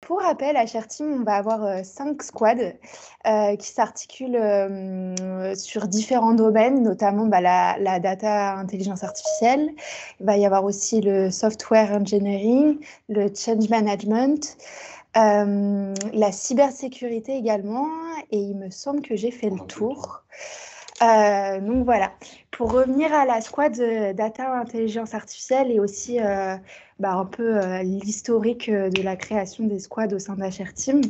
pour rappel, à Share Team, on va avoir 5 squads qui s'articulent sur différents domaines, notamment la data intelligence artificielle. Il va y avoir aussi le software engineering, le change management, la cybersécurité également. Et il me semble que j'ai fait le tour. Donc voilà, pour revenir à la squad data intelligence artificielle et aussi un peu l'historique de la création des squads au sein d'HR Team.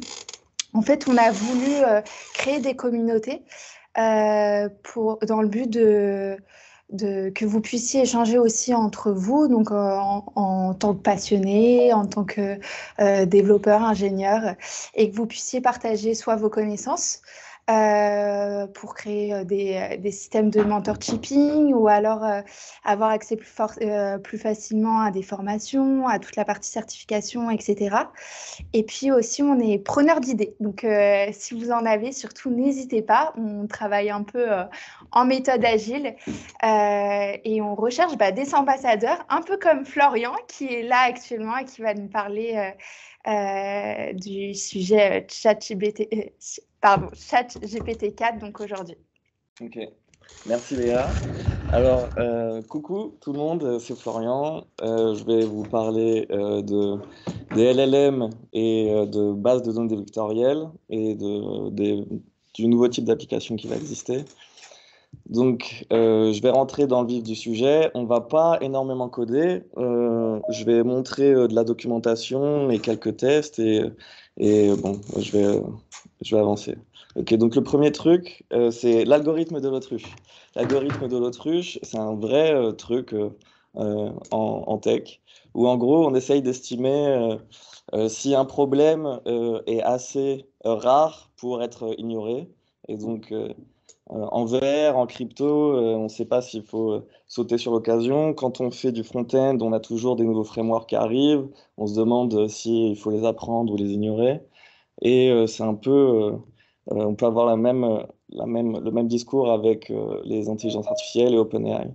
En fait, on a voulu créer des communautés dans le but que vous puissiez échanger aussi entre vous, donc en tant que passionné, en tant que développeur, ingénieur, et que vous puissiez partager soit vos connaissances, pour créer des systèmes de mentorshipping ou alors avoir accès plus facilement à des formations, à toute la partie certification, etc. Et puis aussi, on est preneur d'idées. Donc, si vous en avez, surtout, n'hésitez pas. On travaille un peu en méthode agile et on recherche des ambassadeurs, un peu comme Florian qui est là actuellement et qui va nous parler du sujet ChatGPT 4 donc aujourd'hui. Ok, merci Léa. Alors, coucou tout le monde, c'est Florian. Je vais vous parler des LLM et de bases de données vectorielles et du nouveau type d'application qui va exister. Donc, je vais rentrer dans le vif du sujet. On va pas énormément coder. Je vais montrer de la documentation et quelques tests et bon, je vais avancer. Ok, donc le premier truc, c'est l'algorithme de l'autruche. L'algorithme de l'autruche, c'est un vrai truc en tech où en gros, on essaye d'estimer si un problème est assez rare pour être ignoré. Et donc, en VR, en crypto, on ne sait pas s'il faut sauter sur l'occasion. Quand on fait du front-end, on a toujours des nouveaux frameworks qui arrivent. On se demande s'il faut les apprendre ou les ignorer. Et c'est un peu, on peut avoir le même discours avec les intelligences artificielles et OpenAI.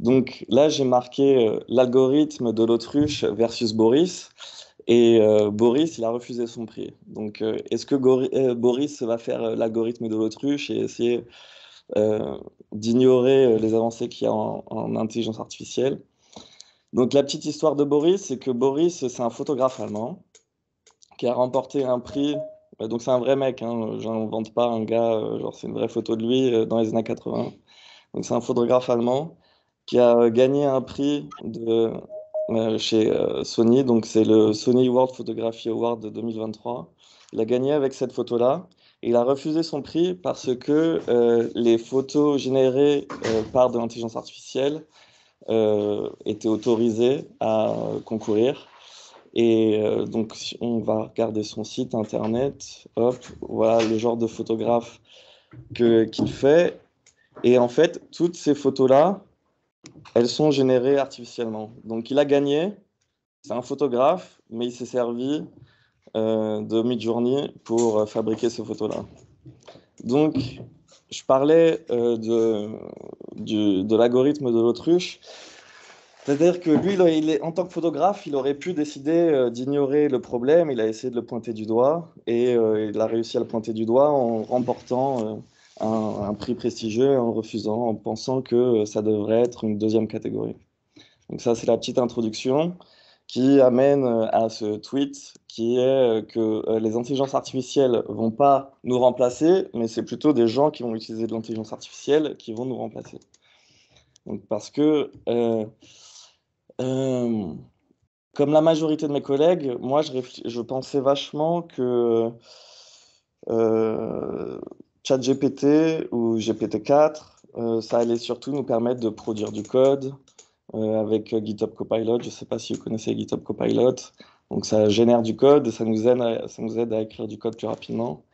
Donc là, j'ai marqué l'algorithme de l'autruche versus Boris. Et Boris, il a refusé son prix. Donc, est-ce que Boris va faire l'algorithme de l'autruche et essayer d'ignorer les avancées qu'il y a en intelligence artificielle? Donc, la petite histoire de Boris, c'est que Boris, c'est un photographe allemand qui a remporté un prix. Donc, c'est un vrai mec, hein, j'invente pas un gars, genre, c'est une vraie photo de lui dans les années 80. Donc, c'est un photographe allemand qui a gagné un prix chez Sony, donc c'est le Sony World Photography Award de 2023. Il a gagné avec cette photo-là. Et il a refusé son prix parce que les photos générées par de l'intelligence artificielle étaient autorisées à concourir. Et donc, si on va regarder son site internet. Hop, voilà le genre de photographe qu'il fait. Et en fait, toutes ces photos-là, elles sont générées artificiellement. Donc, il a gagné, c'est un photographe, mais il s'est servi de Midjourney pour fabriquer ces photos-là. Donc, je parlais de l'algorithme de l'autruche. C'est-à-dire que lui, en tant que photographe, il aurait pu décider d'ignorer le problème. Il a essayé de le pointer du doigt et il a réussi à le pointer du doigt en remportant un prix prestigieux, en refusant, en pensant que ça devrait être une deuxième catégorie. Donc ça, c'est la petite introduction qui amène à ce tweet qui est que les intelligences artificielles vont pas nous remplacer, mais c'est plutôt des gens qui vont utiliser de l'intelligence artificielle qui vont nous remplacer. Donc parce que comme la majorité de mes collègues, moi je pensais vachement que ChatGPT ou GPT-4, ça allait surtout nous permettre de produire du code avec GitHub Copilot. Je ne sais pas si vous connaissez GitHub Copilot. Donc ça génère du code et ça nous aide à écrire du code plus rapidement.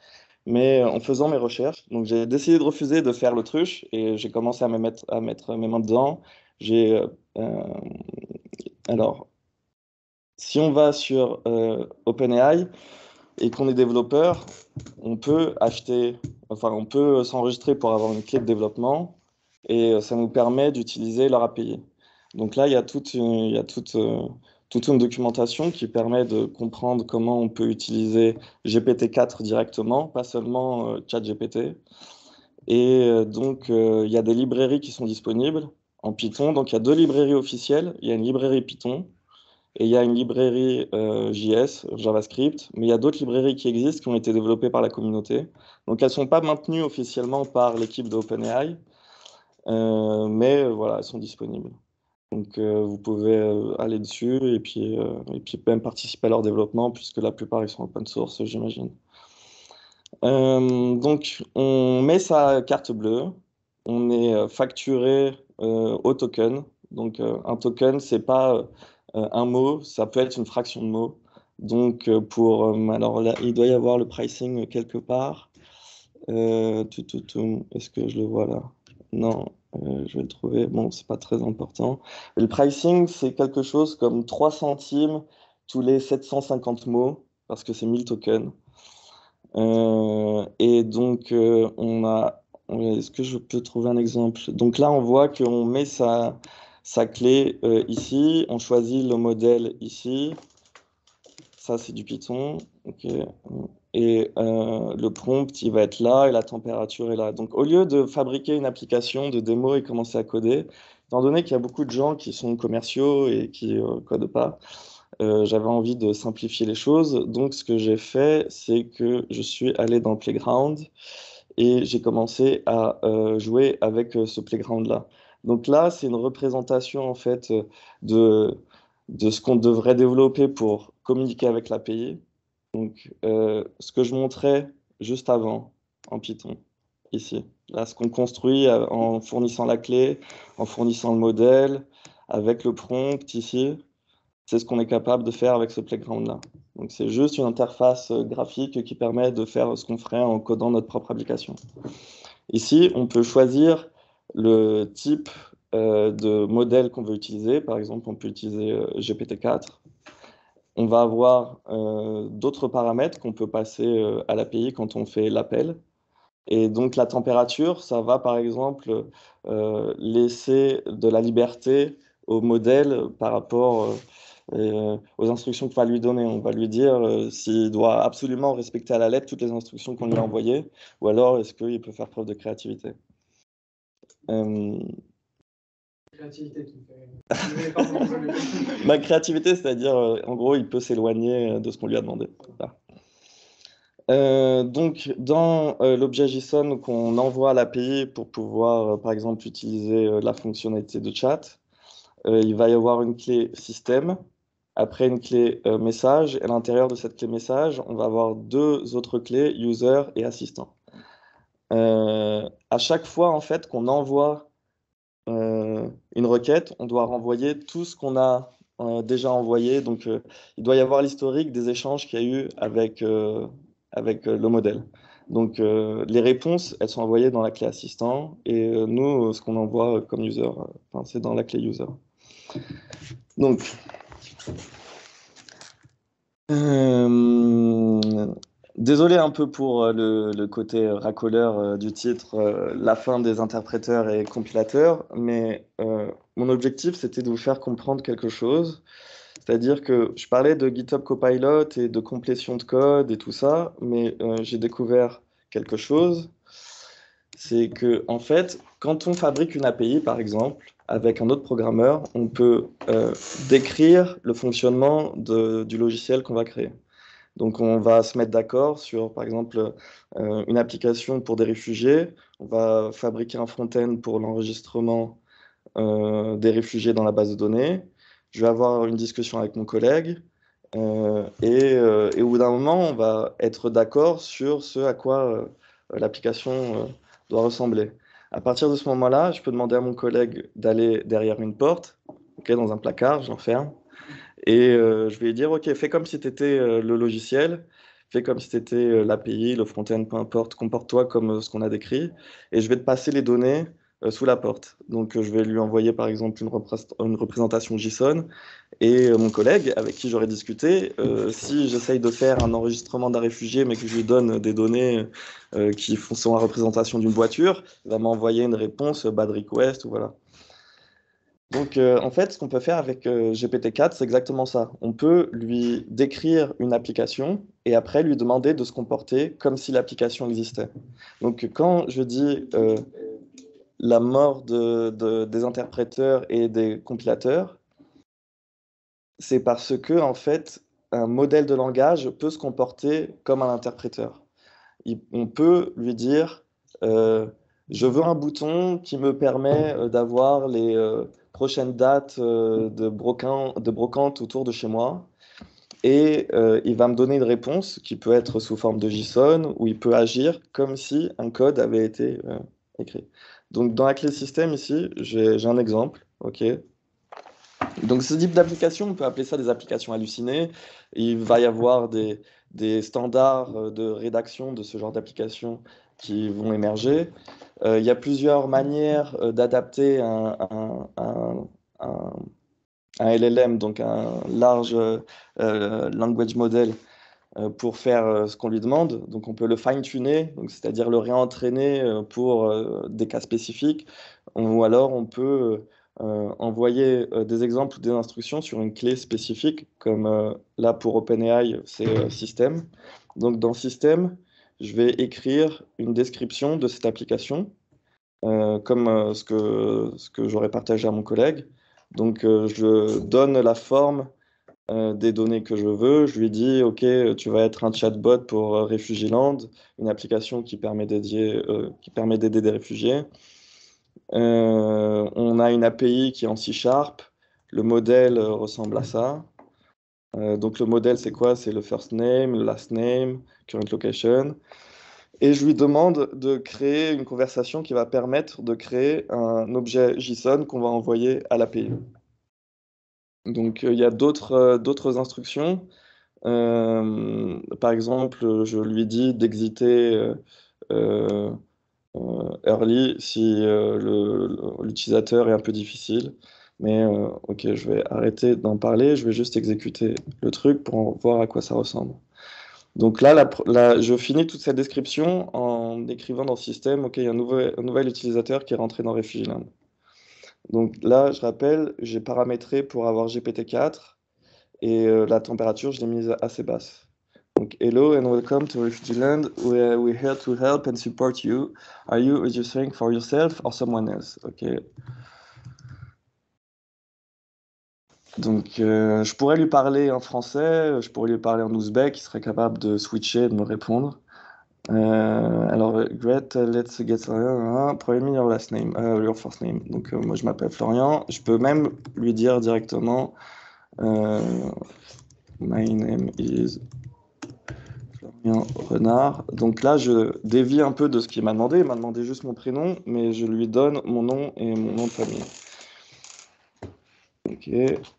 Mais en faisant mes recherches, donc j'ai décidé de refuser de faire l'autruche et j'ai commencé à mettre mes mains dedans. Alors, si on va sur OpenAI et qu'on est développeur, on peut on peut s'enregistrer pour avoir une clé de développement et ça nous permet d'utiliser leur API. Donc là, il y a tout toute une documentation qui permet de comprendre comment on peut utiliser GPT-4 directement, pas seulement ChatGPT. Et donc, il y a des librairies qui sont disponibles en Python. Donc, il y a 2 librairies officielles. Il y a une librairie Python et il y a une librairie JS, JavaScript. Mais il y a d'autres librairies qui existent, qui ont été développées par la communauté. Donc, elles ne sont pas maintenues officiellement par l'équipe d'OpenAI, mais voilà, elles sont disponibles. Donc, vous pouvez aller dessus et puis même participer à leur développement, puisque la plupart, ils sont open source, j'imagine. Donc, on met sa carte bleue, on est facturé au token. Donc, un token, c'est pas un mot, ça peut être une fraction de mot. Donc, alors là, il doit y avoir le pricing quelque part. Est-ce que je le vois là? Non, je vais le trouver. Bon, c'est pas très important. Le pricing, c'est quelque chose comme 3 centimes tous les 750 mots, parce que c'est 1000 tokens. Et donc, est-ce que je peux trouver un exemple? Donc là, on voit qu'on met sa clé ici, on choisit le modèle ici. Ça, c'est du Python. Ok. Et le prompt, il va être là et la température est là. Donc, au lieu de fabriquer une application de démo et commencer à coder, étant donné qu'il y a beaucoup de gens qui sont commerciaux et qui ne codent pas, j'avais envie de simplifier les choses. Donc, ce que j'ai fait, c'est que je suis allé dans Playground et j'ai commencé à jouer avec ce Playground-là. Donc là, c'est une représentation en fait de ce qu'on devrait développer pour communiquer avec l'API. Donc, ce que je montrais juste avant en Python, ici. Là, ce qu'on construit en fournissant la clé, en fournissant le modèle, avec le prompt ici, c'est ce qu'on est capable de faire avec ce playground-là. Donc, c'est juste une interface graphique qui permet de faire ce qu'on ferait en codant notre propre application. Ici, on peut choisir le type de modèle qu'on veut utiliser. Par exemple, on peut utiliser GPT-4. On va avoir d'autres paramètres qu'on peut passer à l'API quand on fait l'appel. Et donc la température, ça va par exemple laisser de la liberté au modèle par rapport aux instructions qu'on va lui donner. On va lui dire s'il doit absolument respecter à la lettre toutes les instructions qu'on lui a envoyées, ou alors est-ce qu'il peut faire preuve de créativité. Créativité qui fait. Ma créativité, c'est-à-dire, en gros, il peut s'éloigner de ce qu'on lui a demandé. Voilà. Donc, dans l'objet JSON qu'on envoie à l'API pour pouvoir, par exemple, utiliser la fonctionnalité de chat, il va y avoir une clé système, après une clé message, et à l'intérieur de cette clé message, on va avoir 2 autres clés, user et assistant. À chaque fois, en fait, qu'on envoie une requête, on doit renvoyer tout ce qu'on a déjà envoyé. Donc, il doit y avoir l'historique des échanges qu'il y a eu avec le modèle. Donc, les réponses, elles sont envoyées dans la clé assistant et nous, ce qu'on envoie comme user, c'est dans la clé user. Donc, désolé un peu pour le côté racoleur du titre, la fin des interpréteurs et compilateurs, mais mon objectif, c'était de vous faire comprendre quelque chose. C'est-à-dire que je parlais de GitHub Copilot et de complétion de code et tout ça, mais j'ai découvert quelque chose. C'est que, en fait, quand on fabrique une API, par exemple, avec un autre programmeur, on peut décrire le fonctionnement du logiciel qu'on va créer. Donc, on va se mettre d'accord sur, par exemple, une application pour des réfugiés. On va fabriquer un front-end pour l'enregistrement des réfugiés dans la base de données. Je vais avoir une discussion avec mon collègue. Et au bout d'un moment, on va être d'accord sur ce à quoi l'application doit ressembler. À partir de ce moment-là, je peux demander à mon collègue d'aller derrière une porte, dans un placard, je l'enferme, et je vais lui dire, OK, fais comme si tu étais le logiciel, fais comme si tu étais l'API, le front-end, peu importe, comporte-toi comme ce qu'on a décrit, et je vais te passer les données sous la porte. Donc, je vais lui envoyer, par exemple, une représentation JSON, et mon collègue, avec qui j'aurais discuté, si j'essaye de faire un enregistrement d'un réfugié, mais que je lui donne des données qui sont la représentation d'une voiture, il va m'envoyer une réponse bad request, ou voilà. Donc, en fait, ce qu'on peut faire avec GPT-4, c'est exactement ça. On peut lui décrire une application et après lui demander de se comporter comme si l'application existait. Donc, quand je dis la mort des interpréteurs et des compilateurs, c'est parce que, en fait, un modèle de langage peut se comporter comme un interpréteur. On peut lui dire, je veux un bouton qui me permet d'avoir les prochaines dates de brocante autour de chez moi. Et il va me donner une réponse qui peut être sous forme de JSON, ou il peut agir comme si un code avait été écrit. Donc dans la clé système ici, j'ai un exemple. Ok. Donc ce type d'application, on peut appeler ça des applications hallucinées. Il va y avoir des standards de rédaction de ce genre d'applications qui vont émerger. Il y a plusieurs manières d'adapter un- un LLM, donc un large language model, pour faire ce qu'on lui demande. Donc on peut le fine-tuner, donc c'est-à-dire le réentraîner pour des cas spécifiques, ou alors on peut envoyer des exemples ou des instructions sur une clé spécifique, comme là pour OpenAI, c'est système. Donc dans système, je vais écrire une description de cette application, comme ce que j'aurais partagé à mon collègue. Donc je donne la forme des données que je veux. Je lui dis, OK, tu vas être un chatbot pour Refugeeland, une application qui permet d'aider des réfugiés. On a une API qui est en C#. Le modèle ressemble à ça. Donc le modèle, c'est quoi? C'est le first name, le last name, current location. Et je lui demande de créer une conversation qui va permettre de créer un objet JSON qu'on va envoyer à l'API. Donc il y a d'autres instructions. Par exemple, je lui dis d'exiter euh, early si l'utilisateur est un peu difficile. Mais ok, je vais arrêter d'en parler, je vais juste exécuter le truc pour voir à quoi ça ressemble. Donc là, je finis toute cette description en écrivant dans le système, ok, il y a un nouvel utilisateur qui est rentré dans Refugeeland. Donc là, je rappelle, j'ai paramétré pour avoir GPT-4 et la température, je l'ai mise assez basse. Donc, hello and welcome to Refugeeland. We're here to help and support you. Are you registering for yourself or someone else? Ok. Donc, je pourrais lui parler en français, je pourrais lui parler en ouzbek, il serait capable de switcher, de me répondre. Alors, great, let's get started. Probably me your last name, your first name. Donc, moi, je m'appelle Florian. Je peux même lui dire directement, my name is Florian Renard. Donc là, je dévie un peu de ce qu'il m'a demandé. Il m'a demandé juste mon prénom, mais je lui donne mon nom et mon nom de famille. Ok.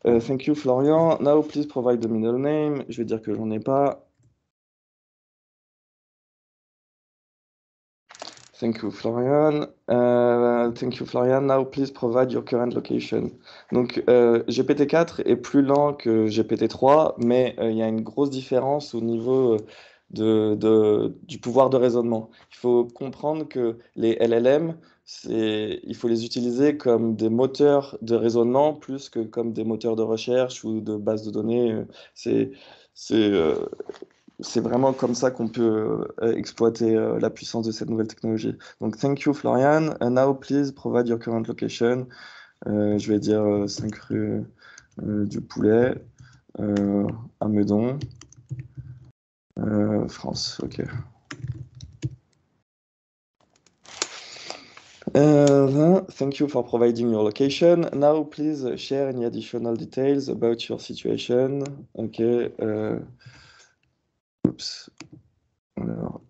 Thank you, Florian. Now, please provide the middle name. Je vais dire que j'en ai pas. Thank you, Florian. Thank you, Florian. Now, please provide your current location. Donc, GPT-4 est plus lent que GPT-3, mais il y a une grosse différence au niveau du pouvoir de raisonnement. Il faut comprendre que les LLM, il faut les utiliser comme des moteurs de raisonnement plus que comme des moteurs de recherche ou de bases de données. C'est, c'est, euh, c'est vraiment comme ça qu'on peut exploiter la puissance de cette nouvelle technologie. Donc, thank you, Florian. And now, please provide your current location. Je vais dire 5 rue du Poulet, à Meudon, France. OK. Thank you for providing your location. Now, please share any additional details about your situation. OK. Oops. Alors,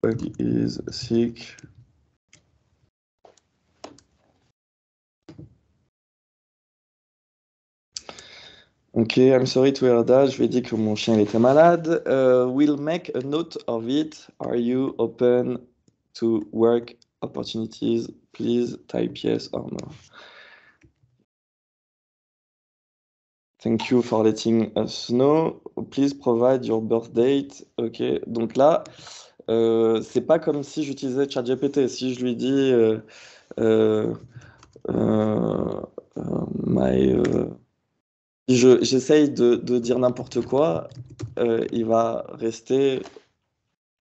Bug is sick. Ok, I'm sorry to hear that. Je lui ai dit que mon chien il était malade. We'll make a note of it. Are you open to work opportunities? Please type yes or no. Thank you for letting us know. Please provide your birth date. Ok, donc là, c'est pas comme si j'utilisais ChatGPT. Si je lui dis euh, euh, si j'essaye de dire n'importe quoi, il va rester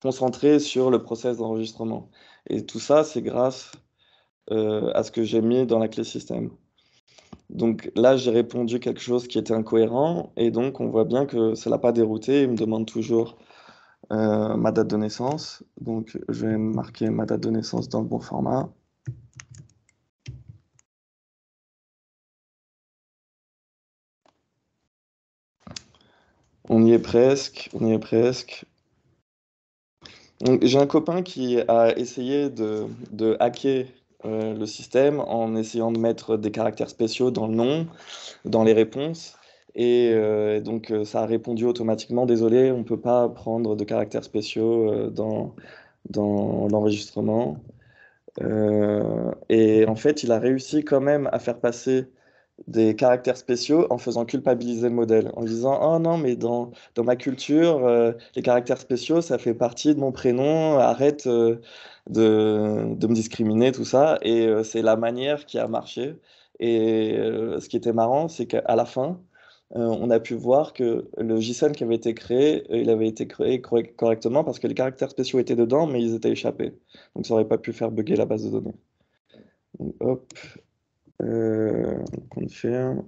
concentré sur le process d'enregistrement. Et tout ça, c'est grâce à ce que j'ai mis dans la clé système. Donc là, j'ai répondu quelque chose qui était incohérent, et donc on voit bien que ça l'a pas dérouté. Il me demande toujours ma date de naissance. Donc je vais marquer ma date de naissance dans le bon format. On y est presque, on y est presque. Donc, j'ai un copain qui a essayé de hacker le système en essayant de mettre des caractères spéciaux dans le nom, dans les réponses. Et donc, ça a répondu automatiquement, désolé, on ne peut pas prendre de caractères spéciaux dans l'enregistrement. Et en fait, il a réussi quand même à faire passer des caractères spéciaux en faisant culpabiliser le modèle, en disant oh non, mais dans ma culture, les caractères spéciaux, ça fait partie de mon prénom, arrête de me discriminer, tout ça. Et c'est la manière qui a marché. Et ce qui était marrant, c'est qu'à la fin, on a pu voir que le JSON qui avait été créé, il avait été créé correctement parce que les caractères spéciaux étaient dedans, mais ils étaient échappés. Donc ça aurait pas pu faire bugger la base de données. Donc, hop, on confirme.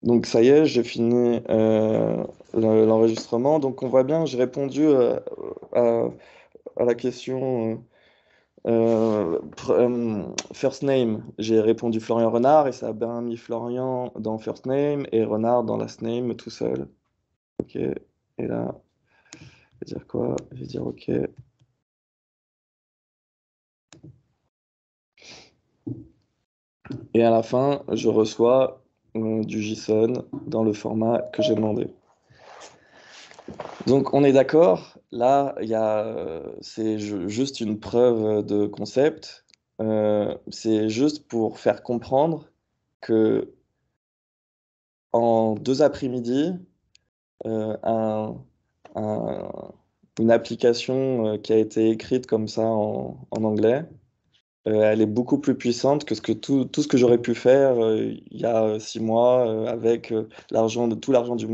Donc ça y est, j'ai fini l'enregistrement. Donc on voit bien, j'ai répondu à, à la question first name. J'ai répondu Florian Renard et ça a bien mis Florian dans first name et Renard dans last name tout seul. Ok. Et là, je vais dire quoi? Je vais dire ok. Et à la fin, je reçois du JSON dans le format que j'ai demandé. Donc on est d'accord, là c'est juste une preuve de concept. C'est juste pour faire comprendre que en 2 après-midi, euh, un- un- une application qui a été écrite comme ça en anglais, elle est beaucoup plus puissante que tout ce que j'aurais pu faire il y a 6 mois avec tout l'argent du monde.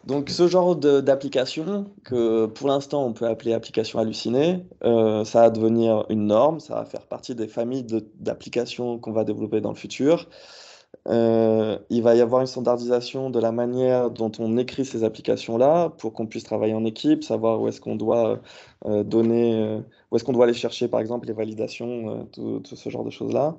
Donc ce genre d'application, que pour l'instant on peut appeler application hallucinée, ça va devenir une norme, ça va faire partie des familles d'applications qu'on va développer dans le futur. Il va y avoir une standardisation de la manière dont on écrit ces applications-là pour qu'on puisse travailler en équipe, savoir où est-ce qu'on doit où est-ce qu'on doit aller chercher par exemple les validations, tout ce genre de choses-là.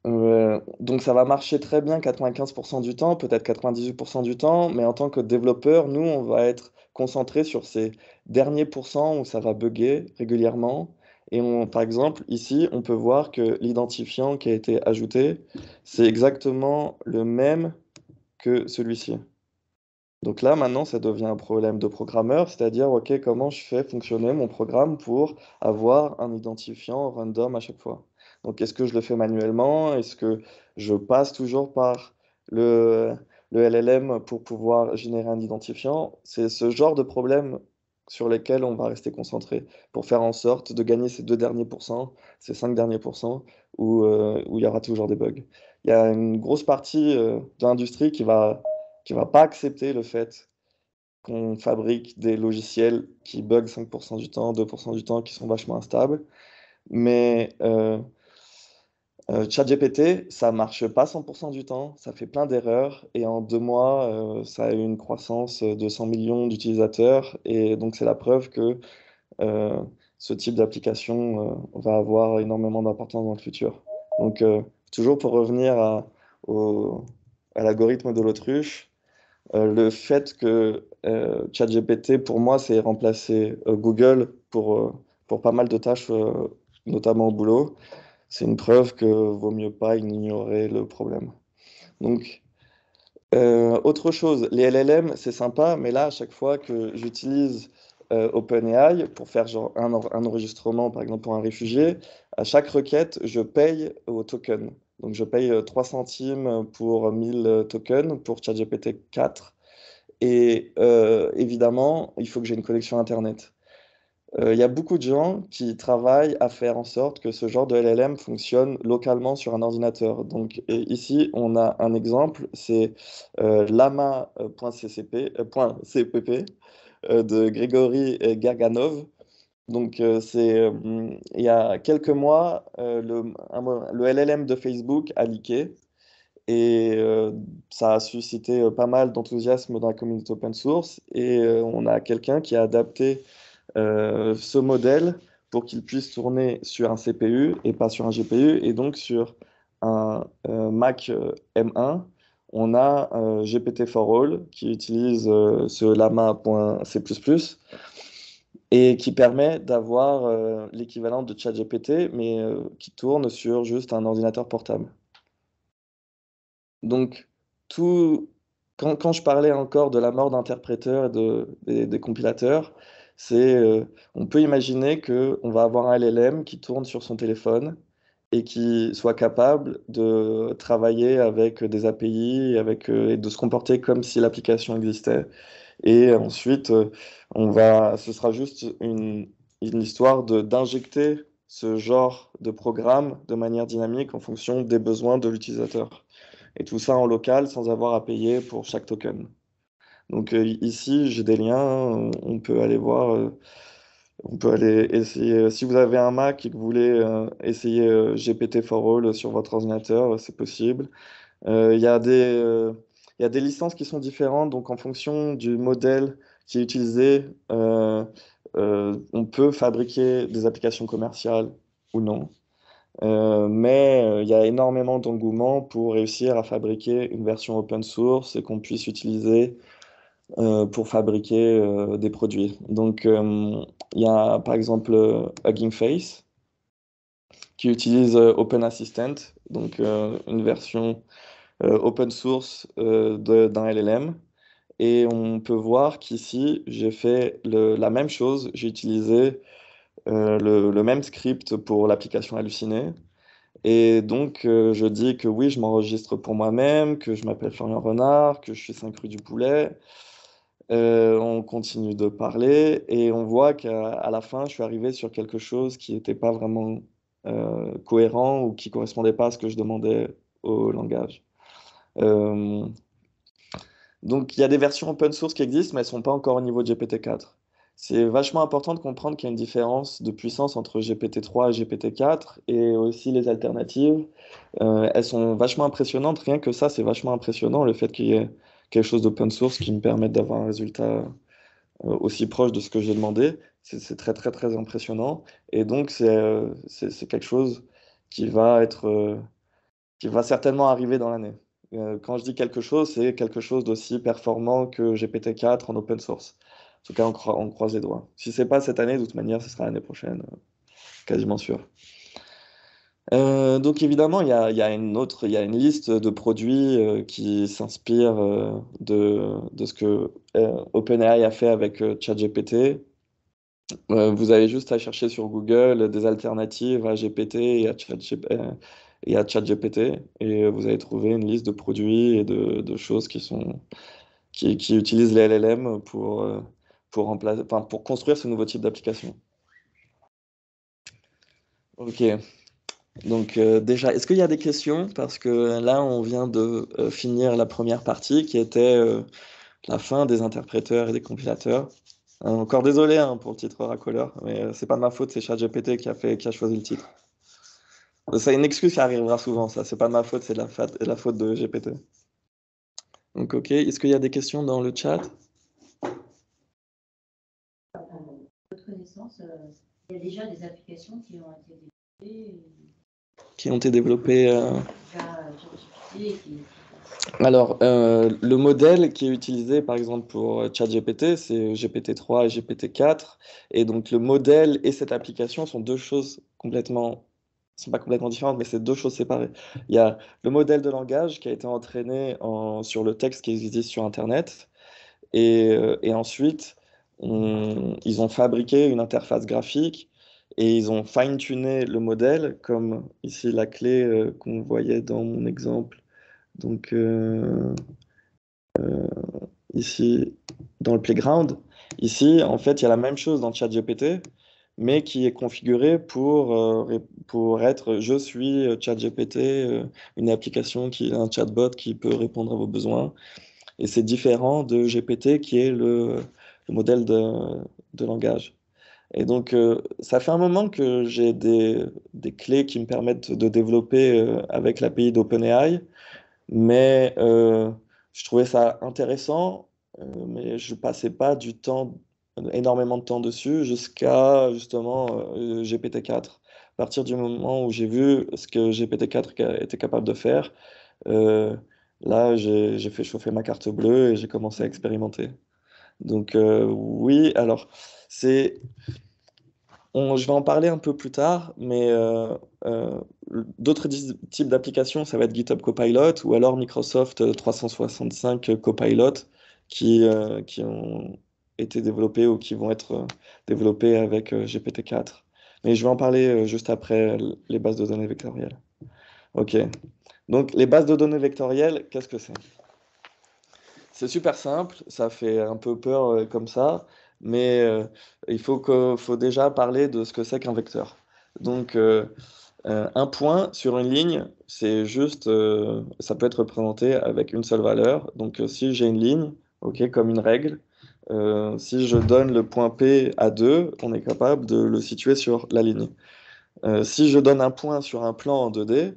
Euh, donc ça va marcher très bien 95% du temps, peut-être 98% du temps, mais en tant que développeur, nous, on va être concentré sur ces derniers pourcents où ça va bugger régulièrement. Et par exemple, ici, on peut voir que l'identifiant qui a été ajouté, c'est exactement le même que celui-ci. Donc là, maintenant, ça devient un problème de programmeur, c'est-à-dire, OK, comment je fais fonctionner mon programme pour avoir un identifiant random à chaque fois? Donc, est-ce que je le fais manuellement? Est-ce que je passe toujours par le, le LLM pour pouvoir générer un identifiant? C'est ce genre de problème sur lesquels on va rester concentré pour faire en sorte de gagner ces 2 derniers pourcents, ces 5 derniers pourcents, où il y aura toujours des bugs. Il y a une grosse partie de l'industrie qui va pas accepter le fait qu'on fabrique des logiciels qui bug 5% du temps, 2% du temps, qui sont vachement instables. Mais ChatGPT, ça marche pas 100% du temps, ça fait plein d'erreurs, et en 2 mois, ça a eu une croissance de 100 millions d'utilisateurs, et donc c'est la preuve que euh, ce type d'application va avoir énormément d'importance dans le futur. Donc, toujours pour revenir à l'algorithme de l'autruche, le fait que ChatGPT, pour moi, c'est remplacer Google pour pas mal de tâches, notamment au boulot, c'est une preuve que vaut mieux pas ignorer le problème. Donc, autre chose, les LLM, c'est sympa, mais là, à chaque fois que j'utilise OpenAI pour faire genre un enregistrement, par exemple pour un réfugié, à chaque requête, je paye au token. Donc, je paye 3 centimes pour 1000 tokens pour ChatGPT 4. Et évidemment, il faut que j'ai une connexion Internet. Il y a beaucoup de gens qui travaillent à faire en sorte que ce genre de LLM fonctionne localement sur un ordinateur. Donc ici, on a un exemple, c'est lama.cpp de Grégory Gerganov. Donc, il y a quelques mois, le LLM de Facebook a leaké et ça a suscité pas mal d'enthousiasme dans la communauté open source. Et on a quelqu'un qui a adapté ce modèle pour qu'il puisse tourner sur un CPU et pas sur un GPU. Et donc, sur un Mac M1, on a GPT for All qui utilise ce lama.c++ et qui permet d'avoir l'équivalent de ChatGPT, mais qui tourne sur juste un ordinateur portable. Donc, tout... quand je parlais encore de la mort d'interpréteurs des compilateurs, on peut imaginer qu'on va avoir un LLM qui tourne sur son téléphone et qui soit capable de travailler avec des API et de se comporter comme si l'application existait. Et ensuite, ce sera juste une histoire d'injecter ce genre de programme de manière dynamique en fonction des besoins de l'utilisateur. Et tout ça en local sans avoir à payer pour chaque token. Donc ici, j'ai des liens, on peut aller voir, on peut aller essayer. Si vous avez un Mac et que vous voulez essayer GPT for All sur votre ordinateur, c'est possible. Il y a il y a des licences qui sont différentes, donc en fonction du modèle qui est utilisé, on peut fabriquer des applications commerciales ou non. Mais il y a énormément d'engouement pour réussir à fabriquer une version open source et qu'on puisse utiliser pour fabriquer des produits. Donc, il y a par exemple Hugging Face qui utilise Open Assistant, donc une version open source d'un LLM. Et on peut voir qu'ici, j'ai fait la même chose. J'ai utilisé le même script pour l'application Halluciné. Et donc, je dis que oui, je m'enregistre pour moi-même, que je m'appelle Florian Renard, que je suis 5 rue du Poulet. On continue de parler et on voit qu'à la fin, je suis arrivé sur quelque chose qui n'était pas vraiment cohérent ou qui correspondait pas à ce que je demandais au langage. Euh, donc, il y a des versions open source qui existent, mais elles sont pas encore au niveau de GPT-4. C'est vachement important de comprendre qu'il y a une différence de puissance entre GPT-3 et GPT-4 et aussi les alternatives. Elles sont vachement impressionnantes. Rien que ça, c'est vachement impressionnant, le fait qu'il y ait quelque chose d'open source qui me permette d'avoir un résultat aussi proche de ce que j'ai demandé. C'est très, très, très impressionnant. Et donc, c'est quelque chose qui qui va certainement arriver dans l'année. Quand je dis quelque chose, c'est quelque chose d'aussi performant que GPT-4 en open source. En tout cas, on croise les doigts. Si c'est pas cette année, de toute manière, ce sera l'année prochaine, quasiment sûr. Donc évidemment, il y a il y a une liste de produits qui s'inspirent de ce que OpenAI a fait avec ChatGPT. Vous avez juste à chercher sur Google des alternatives à GPT et à ChatGPT et vous allez trouver une liste de produits et de choses qui utilisent les LLM pour construire ce nouveau type d'application. Ok. Donc déjà, est-ce qu'il y a des questions? Parce que là, on vient de finir la première partie qui était la fin des interpréteurs et des compilateurs. Encore désolé hein, pour le titre racoleur, mais c'est pas de ma faute, c'est ChatGPT qui a choisi le titre. C'est une excuse qui arrivera souvent, ça. C'est pas de ma faute, c'est la faute de GPT. Donc ok, est-ce qu'il y a des questions dans le chat? À votre connaissance, il y a déjà des applications qui ont été développées. Qui ont été développées. Via ChatGPT Alors, le modèle qui est utilisé, par exemple, pour ChatGPT, c'est GPT-3 et GPT-4. Et donc, le modèle et cette application sont deux choses sont pas complètement différentes, mais c'est deux choses séparées. Il y a le modèle de langage qui a été entraîné sur le texte qui existe sur Internet. Et ensuite, ils ont fabriqué une interface graphique et ils ont fine-tuné le modèle, comme ici la clé qu'on voyait dans mon exemple. Donc, ici dans le playground. Ici, en fait, il y a la même chose dans ChatGPT, mais qui est configuré pour être je suis ChatGPT, une application qui est un chatbot qui peut répondre à vos besoins. Et c'est différent de GPT qui est le modèle de langage. Et donc, ça fait un moment que j'ai des clés qui me permettent de développer avec l'API d'OpenAI, mais je trouvais ça intéressant, mais je passais pas du temps, énormément de temps dessus jusqu'à justement GPT-4. À partir du moment où j'ai vu ce que GPT-4 était capable de faire, euh, là j'ai fait chauffer ma carte bleue et j'ai commencé à expérimenter. Donc oui, alors c'est je vais en parler un peu plus tard, mais euh, d'autres types d'applications, ça va être GitHub Copilot ou alors Microsoft 365 Copilot qui ont été développés ou qui vont être développés avec GPT-4. Mais je vais en parler juste après les bases de données vectorielles. Ok. Donc les bases de données vectorielles, qu'est-ce que c'est? C'est super simple, ça fait un peu peur comme ça, mais faut déjà parler de ce que c'est qu'un vecteur. Donc, un point sur une ligne, c'est juste, ça peut être représenté avec une seule valeur. Donc, si j'ai une ligne, ok, comme une règle, si je donne le point P à 2, on est capable de le situer sur la ligne. Si je donne un point sur un plan en 2D,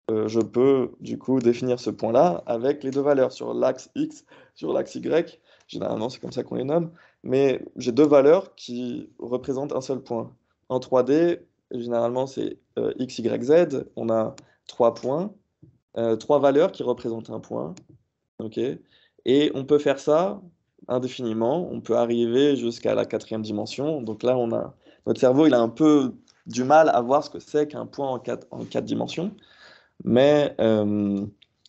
je peux du coup définir ce point-là avec les deux valeurs sur l'axe X, sur l'axe Y. Généralement, c'est comme ça qu'on les nomme. Mais j'ai deux valeurs qui représentent un seul point. En 3D, généralement, c'est X, Y, Z. On a trois points, trois valeurs qui représentent un point. Ok. Et on peut faire ça indéfiniment. On peut arriver jusqu'à la quatrième dimension. Donc là, notre cerveau, il a un peu du mal à voir ce que c'est qu'un point en quatre dimensions. Mais, euh,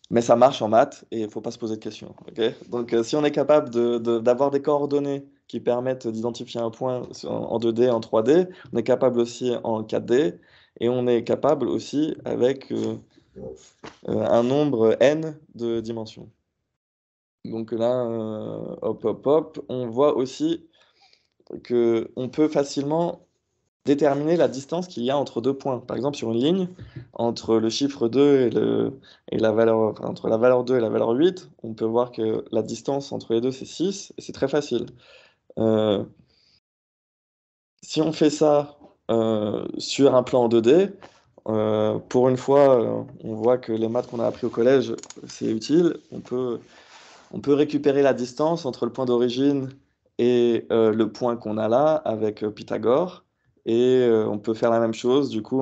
mais ça marche en maths et il ne faut pas se poser de questions. Ok. Donc, si on est capable d'avoir des coordonnées qui permettent d'identifier un point en 2D, en 3D, on est capable aussi en 4D et on est capable aussi avec un nombre n de dimensions. Donc là, hop, hop, hop, on voit aussi qu'on peut facilement déterminer la distance qu'il y a entre deux points. Par exemple, sur une ligne, entre le chiffre 2 et la valeur, enfin, entre la valeur 2 et la valeur 8, on peut voir que la distance entre les deux, c'est 6, et c'est très facile. Euh, si on fait ça sur un plan en 2D, pour une fois, on voit que les maths qu'on a appris au collège, c'est utile. On peut récupérer la distance entre le point d'origine et le point qu'on a là avec Pythagore. Et on peut faire la même chose du coup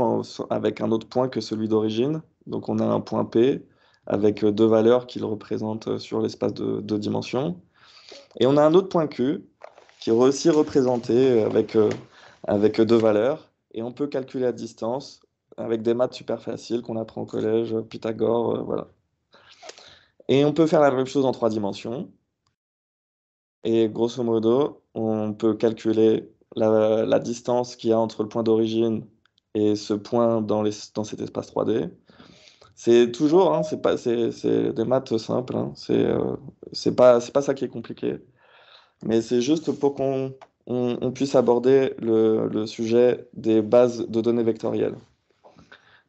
avec un autre point que celui d'origine. Donc on a un point P avec deux valeurs qu'il représente sur l'espace de deux dimensions. Et on a un autre point Q qui est aussi représenté avec deux valeurs. Et on peut calculer la distance avec des maths super faciles qu'on apprend au collège, Pythagore, voilà. Et on peut faire la même chose en trois dimensions. Et grosso modo, on peut calculer la distance qu'il y a entre le point d'origine et ce point dans cet espace 3D. C'est toujours, hein, c'est des maths simples, hein, c'est pas ça qui est compliqué. Mais c'est juste pour qu'on puisse aborder le sujet des bases de données vectorielles.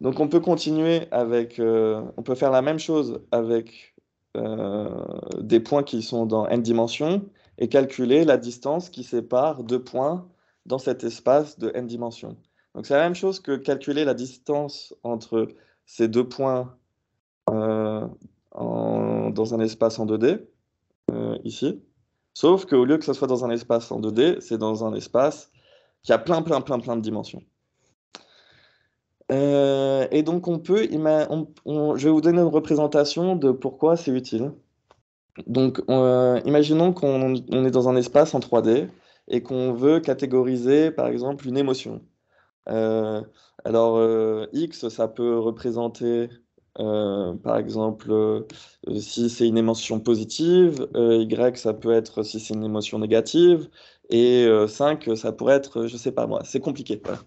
Donc on peut continuer on peut faire la même chose avec des points qui sont dans n dimensions et calculer la distance qui sépare deux points dans cet espace de n dimensions. Donc c'est la même chose que calculer la distance entre ces deux points euh, dans un espace en 2D, ici. Sauf qu'au lieu que ce soit dans un espace en 2D, c'est dans un espace qui a plein de dimensions. Et donc je vais vous donner une représentation de pourquoi c'est utile. Donc imaginons on est dans un espace en 3D et qu'on veut catégoriser par exemple une émotion. Euh, X, ça peut représenter par exemple si c'est une émotion positive, Y, ça peut être si c'est une émotion négative, et 5, ça pourrait être, je sais pas moi, c'est compliqué. Voilà.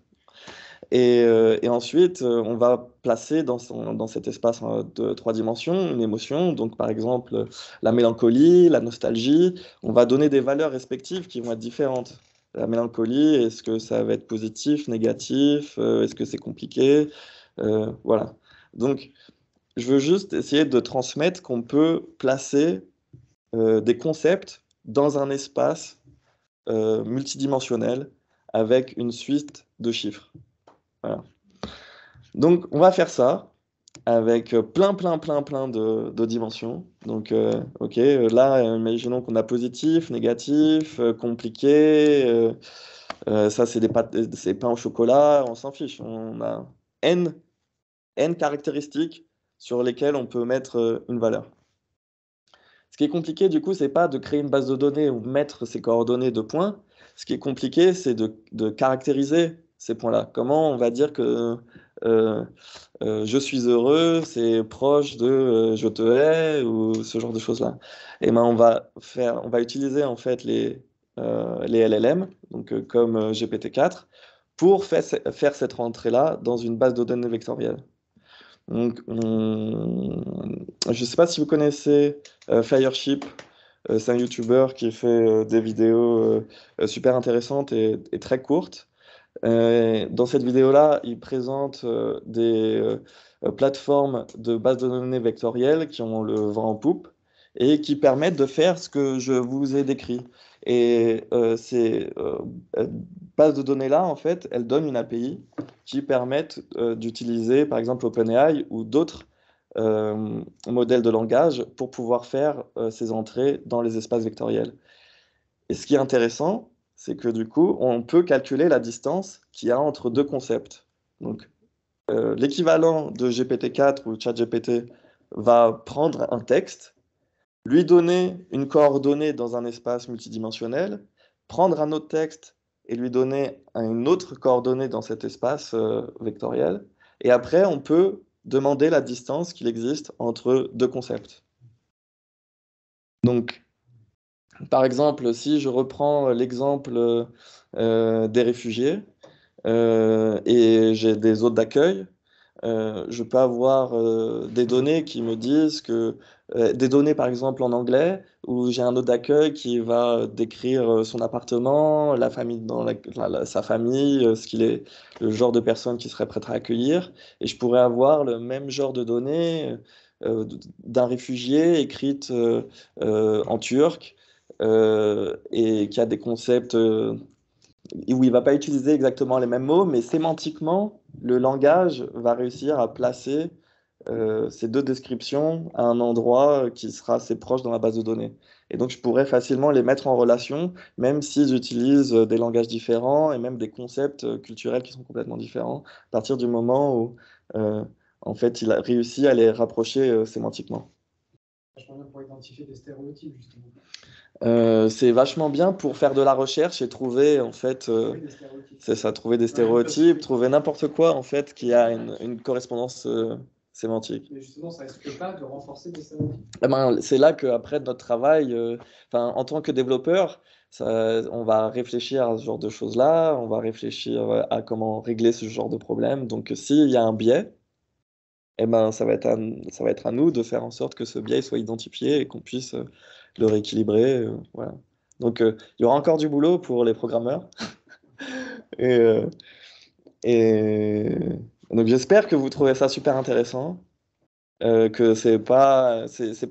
Et ensuite, on va placer dans cet espace de 3 dimensions une émotion. Donc, par exemple, la mélancolie, la nostalgie. On va donner des valeurs respectives qui vont être différentes. La mélancolie, est-ce que ça va être positif, négatif? Est-ce que c'est compliqué? Voilà. Donc, je veux juste essayer de transmettre qu'on peut placer des concepts dans un espace multidimensionnel avec une suite de chiffres. Voilà. Donc, on va faire ça avec plein de dimensions. Donc, ok, là, imaginons qu'on a positif, négatif, compliqué. Ça, c'est pain au chocolat, on s'en fiche. On a n caractéristiques sur lesquelles on peut mettre une valeur. Ce qui est compliqué, du coup, c'est pas de créer une base de données ou mettre ces coordonnées de points. Ce qui est compliqué, c'est de caractériser ces points-là. Comment on va dire que euh, je suis heureux, c'est proche de je te hais ou ce genre de choses-là. Et ben on va utiliser en fait les LLM, donc comme GPT-4, pour faire cette rentrée-là dans une base de données vectorielle. Donc, je ne sais pas si vous connaissez Fireship. C'est un YouTuber qui fait des vidéos super intéressantes et très courtes. Dans cette vidéo-là, il présente des plateformes de bases de données vectorielles qui ont le vent en poupe et qui permettent de faire ce que je vous ai décrit. Et ces bases de données-là, en fait, elles donnent une API qui permettent d'utiliser, par exemple, OpenAI ou d'autres modèles de langage pour pouvoir faire ces entrées dans les espaces vectoriels. Et ce qui est intéressant, c'est que du coup, on peut calculer la distance qu'il y a entre deux concepts. Donc, l'équivalent de GPT-4 ou ChatGPT va prendre un texte, lui donner une coordonnée dans un espace multidimensionnel, prendre un autre texte et lui donner une autre coordonnée dans cet espace vectoriel. Et après, on peut demander la distance qu'il existe entre deux concepts. Donc, par exemple, si je reprends l'exemple des réfugiés et j'ai des hôtes d'accueil, je peux avoir des données qui me disent que des données par exemple en anglais où j'ai un hôte d'accueil qui va décrire son appartement, la famille sa famille, ce qu'il est, le genre de personne qui serait prête à accueillir, et je pourrais avoir le même genre de données d'un réfugié écrite en turc et qui a des concepts où il va pas utiliser exactement les mêmes mots, mais sémantiquement, le langage va réussir à placer ces deux descriptions à un endroit qui sera assez proche dans la base de données. Et donc, je pourrais facilement les mettre en relation, même s'ils utilisent des langages différents et même des concepts culturels qui sont complètement différents, à partir du moment où, en fait, il a réussi à les rapprocher sémantiquement. Vachement bien pour identifier des stéréotypes, justement. C'est vachement bien pour faire de la recherche et trouver, en fait, Trouver des stéréotypes. c'est ça, trouver des stéréotypes, trouver n'importe quoi, en fait, qui a une correspondance sémantique. Mais justement, ça risque pas de renforcer des stéréotypes. Eh ben, c'est là qu'après notre travail, en tant que développeur, on va réfléchir à ce genre de choses-là, on va réfléchir à comment régler ce genre de problème. Donc, s'il y a un biais, eh ben, ça va être à nous de faire en sorte que ce biais soit identifié et qu'on puisse le rééquilibrer. Voilà. Donc, il y aura encore du boulot pour les programmeurs. Et, et donc, j'espère que vous trouvez ça super intéressant, que c'est pas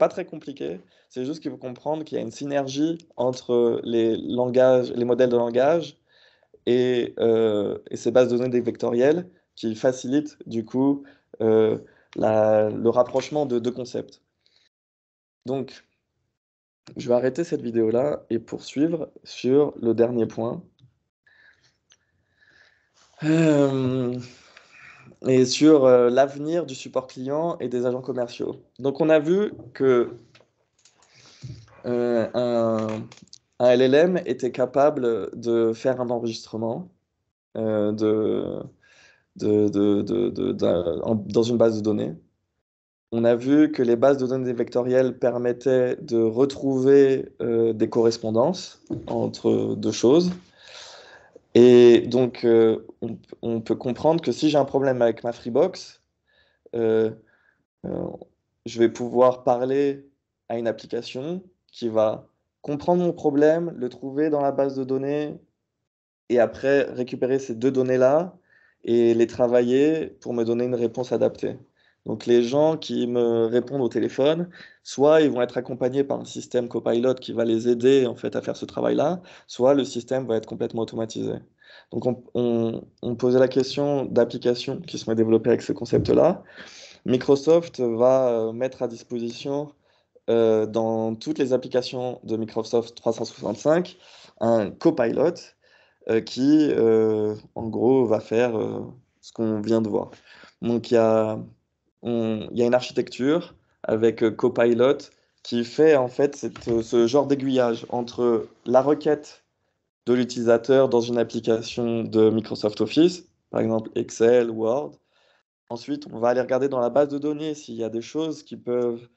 très compliqué. C'est juste qu'il faut comprendre qu'il y a une synergie entre les langages, les modèles de langage et ces bases de données vectorielles qui facilitent du coup le rapprochement de deux concepts. Donc, je vais arrêter cette vidéo-là et poursuivre sur le dernier point. Et sur l'avenir du support client et des agents commerciaux. Donc, on a vu que un LLM était capable de faire un enregistrement dans une base de données. On a vu que les bases de données vectorielles permettaient de retrouver des correspondances entre deux choses. Et donc, on peut comprendre que si j'ai un problème avec ma Freebox, euh, euh, je vais pouvoir parler à une application qui va comprendre mon problème, le trouver dans la base de données et après récupérer ces deux données-là et les travailler pour me donner une réponse adaptée. Donc les gens qui me répondent au téléphone, soit ils vont être accompagnés par un système Copilot qui va les aider en fait à faire ce travail-là, soit le système va être complètement automatisé. Donc on posait la question d'applications qui sont développées avec ce concept-là. Microsoft va mettre à disposition dans toutes les applications de Microsoft 365 un Copilot qui, en gros, va faire ce qu'on vient de voir. Donc, il y a une architecture avec Copilot qui fait en fait ce genre d'aiguillage entre la requête de l'utilisateur dans une application de Microsoft Office, par exemple Excel, Word. Ensuite, on va aller regarder dans la base de données s'il y a des choses qui peuvent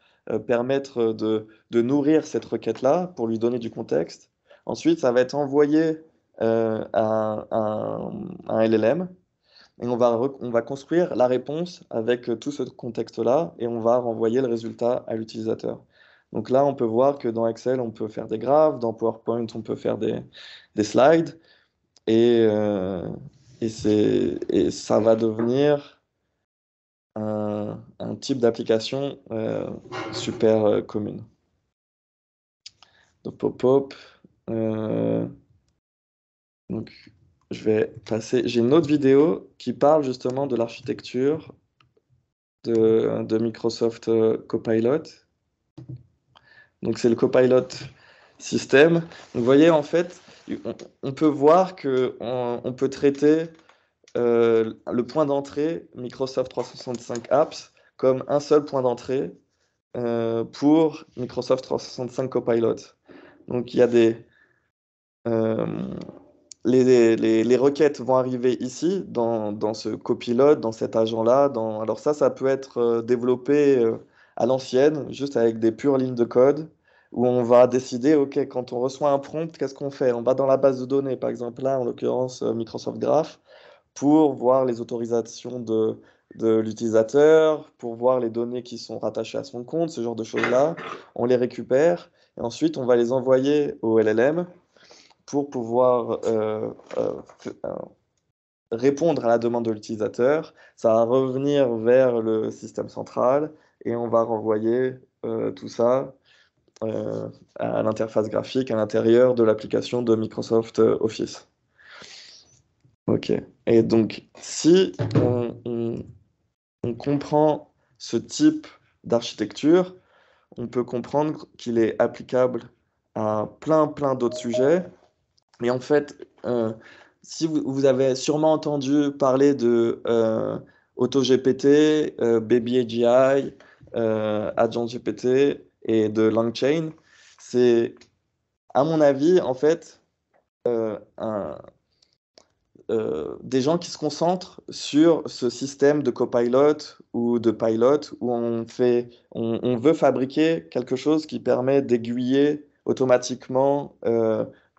permettre de nourrir cette requête-là pour lui donner du contexte. Ensuite, ça va être envoyé à un LLM et on va construire la réponse avec tout ce contexte-là et on va renvoyer le résultat à l'utilisateur. Donc là, on peut voir que dans Excel, on peut faire des graphes, dans PowerPoint, on peut faire des slides et, et ça va devenir un type d'application super commune. Donc, pop-up. Donc, je vais passer. J'ai une autre vidéo qui parle justement de l'architecture de Microsoft Copilot. Donc, c'est le Copilot System. Donc, vous voyez, en fait, on peut voir qu'on peut traiter le point d'entrée Microsoft 365 Apps comme un seul point d'entrée pour Microsoft 365 Copilot. Donc, il y a euh, les requêtes vont arriver ici, dans ce copilote, dans cet agent-là. Alors ça peut être développé à l'ancienne, juste avec des pures lignes de code, où on va décider, OK, quand on reçoit un prompt, qu'est-ce qu'on fait? On va dans la base de données, par exemple là, en l'occurrence Microsoft Graph, pour voir les autorisations de l'utilisateur, pour voir les données qui sont rattachées à son compte, ce genre de choses-là. On les récupère et ensuite on va les envoyer au LLM pour pouvoir répondre à la demande de l'utilisateur. Ça va revenir vers le système central et on va renvoyer tout ça à l'interface graphique à l'intérieur de l'application de Microsoft Office. Ok. Et donc, si on comprend ce type d'architecture, on peut comprendre qu'il est applicable à plein d'autres sujets. Et en fait, si vous avez sûrement entendu parler de AutoGPT, Baby AGI, Agent GPT et de LangChain, c'est, à mon avis, en fait, des gens qui se concentrent sur ce système de copilot ou de pilot où on veut fabriquer quelque chose qui permet d'aiguiller automatiquement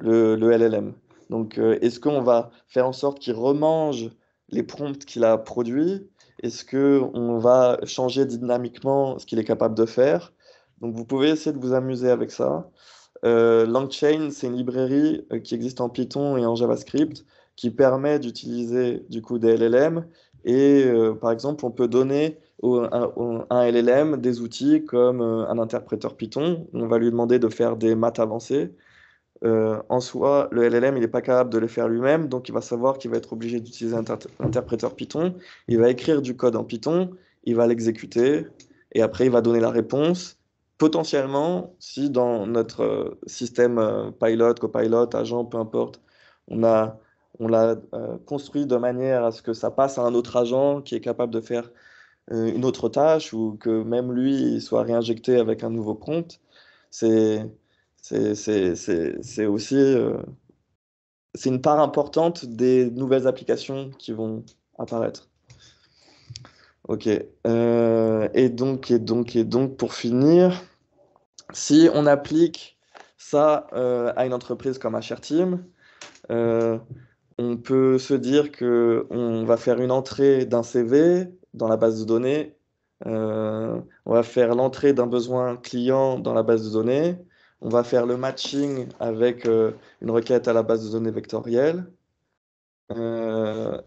le LLM. Donc, est-ce qu'on va faire en sorte qu'il remange les prompts qu'il a produits? Est-ce qu'on va changer dynamiquement ce qu'il est capable de faire? Donc, vous pouvez essayer de vous amuser avec ça. LangChain, c'est une librairie qui existe en Python et en JavaScript qui permet d'utiliser du coup des LLM et par exemple on peut donner à un LLM des outils comme un interpréteur Python. On va lui demander de faire des maths avancées. En soi, le LLM il n'est pas capable de les faire lui-même, donc il va savoir qu'il va être obligé d'utiliser un interpréteur Python. Il va écrire du code en Python, il va l'exécuter et après il va donner la réponse. Potentiellement, si dans notre système pilot, copilot, agent, peu importe, on a, on l'a construit de manière à ce que ça passe à un autre agent qui est capable de faire une autre tâche ou que même lui il soit réinjecté avec un nouveau prompt, c'est c'est aussi c'est une part importante des nouvelles applications qui vont apparaître. Ok. Et donc, pour finir, si on applique ça à une entreprise comme HRTeam, on peut se dire qu'on va faire une entrée d'un CV dans la base de données, on va faire l'entrée d'un besoin client dans la base de données, on va faire le matching avec une requête à la base de données vectorielle.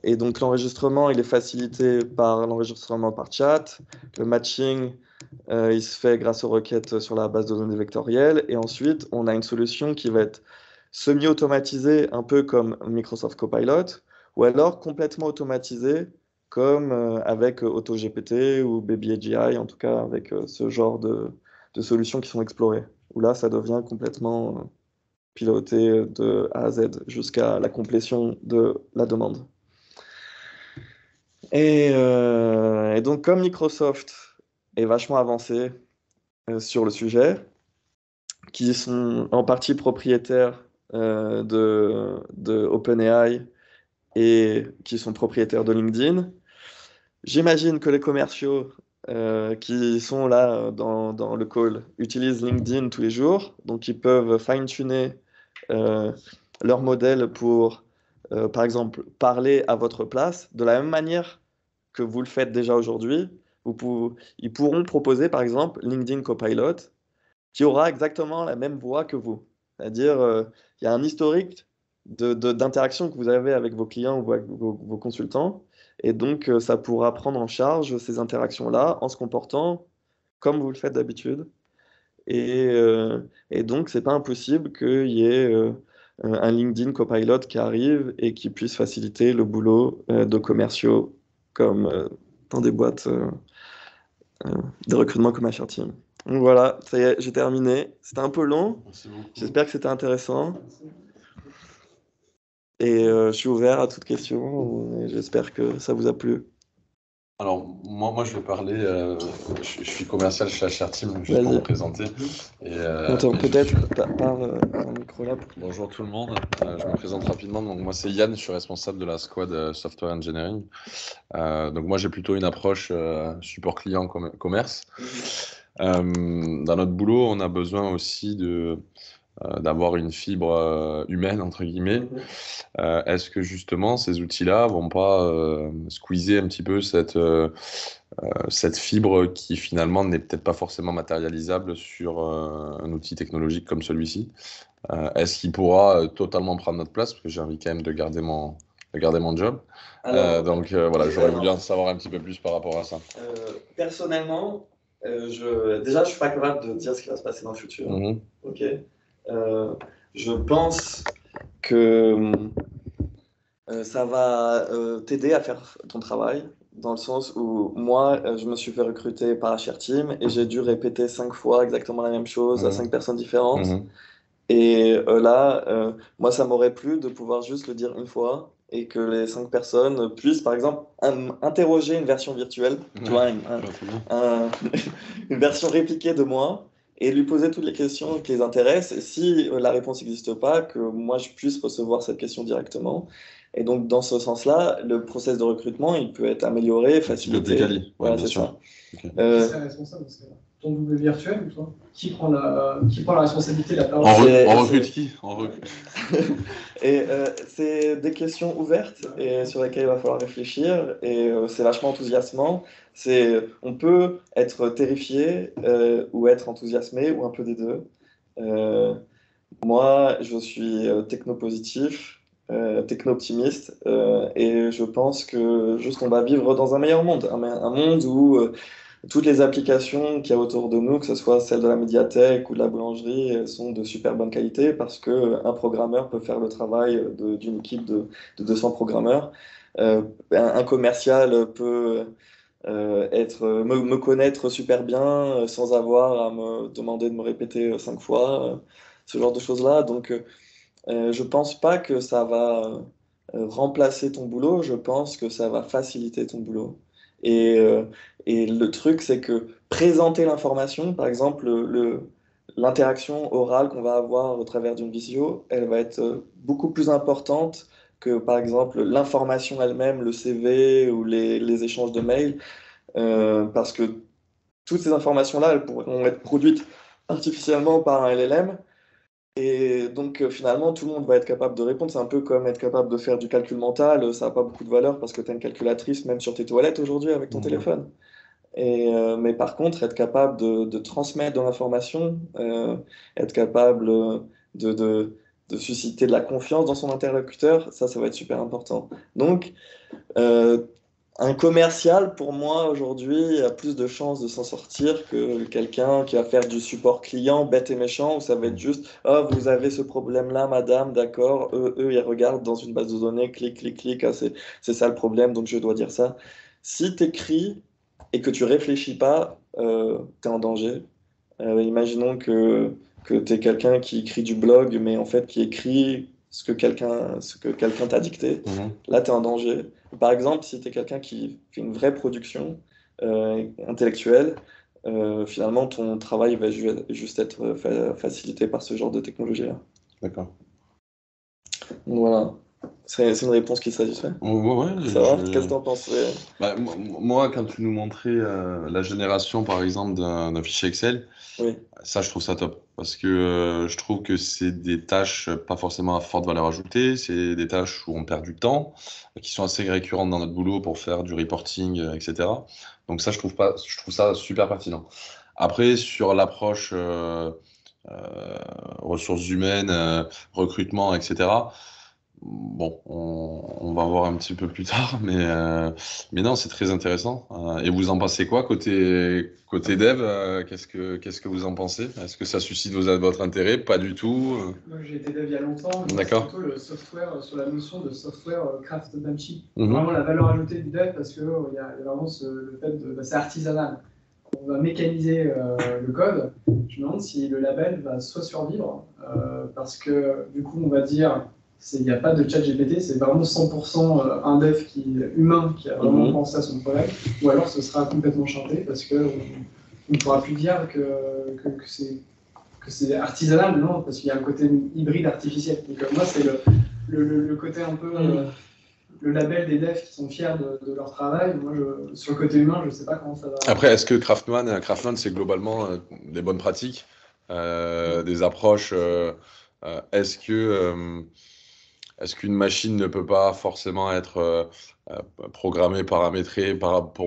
Et donc l'enregistrement, il est facilité par l'enregistrement par chat. Le matching, il se fait grâce aux requêtes sur la base de données vectorielle. Et ensuite, on a une solution qui va être semi-automatisée, un peu comme Microsoft Copilot, ou alors complètement automatisée, comme avec AutoGPT ou Baby AGI, en tout cas avec ce genre de solutions qui sont explorées. Où là, ça devient complètement piloté de A à Z jusqu'à la complétion de la demande. Et donc, comme Microsoft est vachement avancé sur le sujet, qui sont en partie propriétaires de OpenAI et qui sont propriétaires de LinkedIn, j'imagine que les commerciaux qui sont là dans le call utilisent LinkedIn tous les jours, donc ils peuvent fine-tuner leur modèle pour, par exemple, parler à votre place de la même manière que vous le faites déjà aujourd'hui. Ils pourront proposer, par exemple, LinkedIn Copilot, qui aura exactement la même voix que vous. C'est-à-dire, il y a un historique d'interaction que vous avez avec vos clients ou avec vos consultants, et donc ça pourra prendre en charge ces interactions-là en se comportant comme vous le faites d'habitude. Et donc, c'est pas impossible qu'il y ait un LinkedIn Copilot qui arrive et qui puisse faciliter le boulot de commerciaux comme dans des boîtes euh, de recrutement comme Team. Donc voilà, ça y est, j'ai terminé. C'était un peu long. Merci beaucoup. J'espère que c'était intéressant. Et je suis ouvert à toute question. Et j'espère que ça vous a plu. Alors, moi, je vais parler. Je suis commercial chez Team, juste pour Vas-y. me présenter. Et, Attends, et je peut-être suis- parle dans le micro là. Bonjour tout le monde. Je me présente rapidement. Donc, moi, c'est Yann. Je suis responsable de la squad Software Engineering. Donc, moi, j'ai plutôt une approche support client commerce. Dans notre boulot, on a besoin aussi d'avoir une fibre humaine, entre guillemets. Est-ce que justement ces outils-là vont pas squeezer un petit peu cette fibre qui finalement n'est peut-être pas forcément matérialisable sur un outil technologique comme celui-ci? Est-ce qu'il pourra totalement prendre notre place? Parce que j'ai envie quand même de garder mon job. Donc voilà, j'aurais voulu en savoir un petit peu plus par rapport à ça. Personnellement, déjà, je suis pas capable de dire ce qui va se passer dans le futur. Mhm. Ok. Je pense que ça va t'aider à faire ton travail, dans le sens où moi, je me suis fait recruter par Team et j'ai dû répéter 5 fois exactement la même chose à 5 personnes différentes. Mhm. Et là, moi, ça m'aurait plu de pouvoir juste le dire une fois et que les 5 personnes puissent, par exemple, interroger une version virtuelle, tu vois, Ouais, c'est bien. une version répliquée de moi et lui poser toutes les questions qui les intéressent. Et si la réponse n'existe pas, que moi, je puisse recevoir cette question directement. Et donc, dans ce sens-là, le process de recrutement, il peut être amélioré, Un petit peu plus facilité. quali. Ouais, Voilà, bien c'est sûr. ça. Ok. Qui serait responsable dans ce cas-là? Ton double virtuel ou toi? Qui prend la responsabilité de la parole? On recrute qui? On recrute. Et c'est des questions ouvertes et sur lesquelles il va falloir réfléchir. Et c'est vachement enthousiasmant. On peut être terrifié ou être enthousiasmé ou un peu des deux. Moi, je suis technopositif, techno-optimiste et je pense que juste on va vivre dans un meilleur monde, un monde où toutes les applications qu'il y a autour de nous, que ce soit celles de la médiathèque ou de la boulangerie, elles sont de super bonne qualité parce qu'un programmeur peut faire le travail d'une équipe de 200 programmeurs. Un commercial peut me connaître super bien sans avoir à me demander de me répéter 5 fois, ce genre de choses-là. Donc, je pense pas que ça va remplacer ton boulot, je pense que ça va faciliter ton boulot. Et, euh, et le truc, c'est que présenter l'information, par exemple, l'interaction orale qu'on va avoir au travers d'une visio, elle va être beaucoup plus importante que, par exemple, l'information elle-même, le CV ou les échanges de mails, parce que toutes ces informations-là, elles pourront être produites artificiellement par un LLM, Et donc, finalement, tout le monde va être capable de répondre. C'est un peu comme être capable de faire du calcul mental. Ça n'a pas beaucoup de valeur parce que tu as une calculatrice même sur tes toilettes aujourd'hui avec ton Mhm. téléphone. Mais par contre, être capable de transmettre de l'information, être capable de, de, de susciter de la confiance dans son interlocuteur, ça va être super important. Donc, euh, un commercial, pour moi, aujourd'hui, a plus de chances de s'en sortir que quelqu'un qui va faire du support client bête et méchant, où ça va être juste, oh, vous avez ce problème-là, madame, d'accord, ils regardent dans une base de données, clic, clic, clic, ah, c'est ça le problème, donc je dois dire ça. Si tu écris et que tu réfléchis pas, tu es en danger. Imaginons que tu es quelqu'un qui écrit du blog, mais en fait qui écrit ce que quelqu'un t'a dicté. Mhm. Là, tu es en danger. Par exemple, si tu es quelqu'un qui fait une vraie production intellectuelle, finalement, ton travail va juste être facilité par ce genre de technologie-là. D'accord. Donc voilà, c'est une réponse qui satisfait. Ouais, ouais, Ça va? Qu'est-ce que tu en penses? Bah, moi, quand tu nous montrais la génération, par exemple, d'un fichier Excel, Oui. ça, je trouve ça top. Parce que je trouve que c'est des tâches pas forcément à forte valeur ajoutée, c'est des tâches où on perd du temps, qui sont assez récurrentes dans notre boulot pour faire du reporting, etc. Donc ça, je trouve ça super pertinent. Après, sur l'approche ressources humaines, recrutement, etc. Bon, on va voir un petit peu plus tard, mais non, c'est très intéressant. Et vous en pensez quoi côté dev? Qu'est-ce que vous en pensez? Est-ce que ça suscite votre intérêt? Pas du tout. Moi, j'ai été dev il y a longtemps. C'est D'accord. plutôt le software, sur la notion de software craftsmanship. Mhm. Vraiment la valeur ajoutée du dev, parce qu'il y a vraiment le fait de. C'est artisanal. On va mécaniser le code. Je me demande si le label va soit survivre, parce que du coup, on va dire, il n'y a pas de chat GPT, c'est vraiment 100% un dev humain qui a vraiment pensé à son problème, ou alors ce sera complètement chanté, parce qu'on ne pourra plus dire que c'est artisanal, non, parce qu'il y a un côté hybride artificiel. Donc moi, c'est le côté un peu le label des devs qui sont fiers de leur travail. Moi, sur le côté humain, je ne sais pas comment ça va. Après, est-ce que Craftman, c'est globalement des bonnes pratiques, des approches est-ce qu'une machine ne peut pas forcément être programmée, paramétrée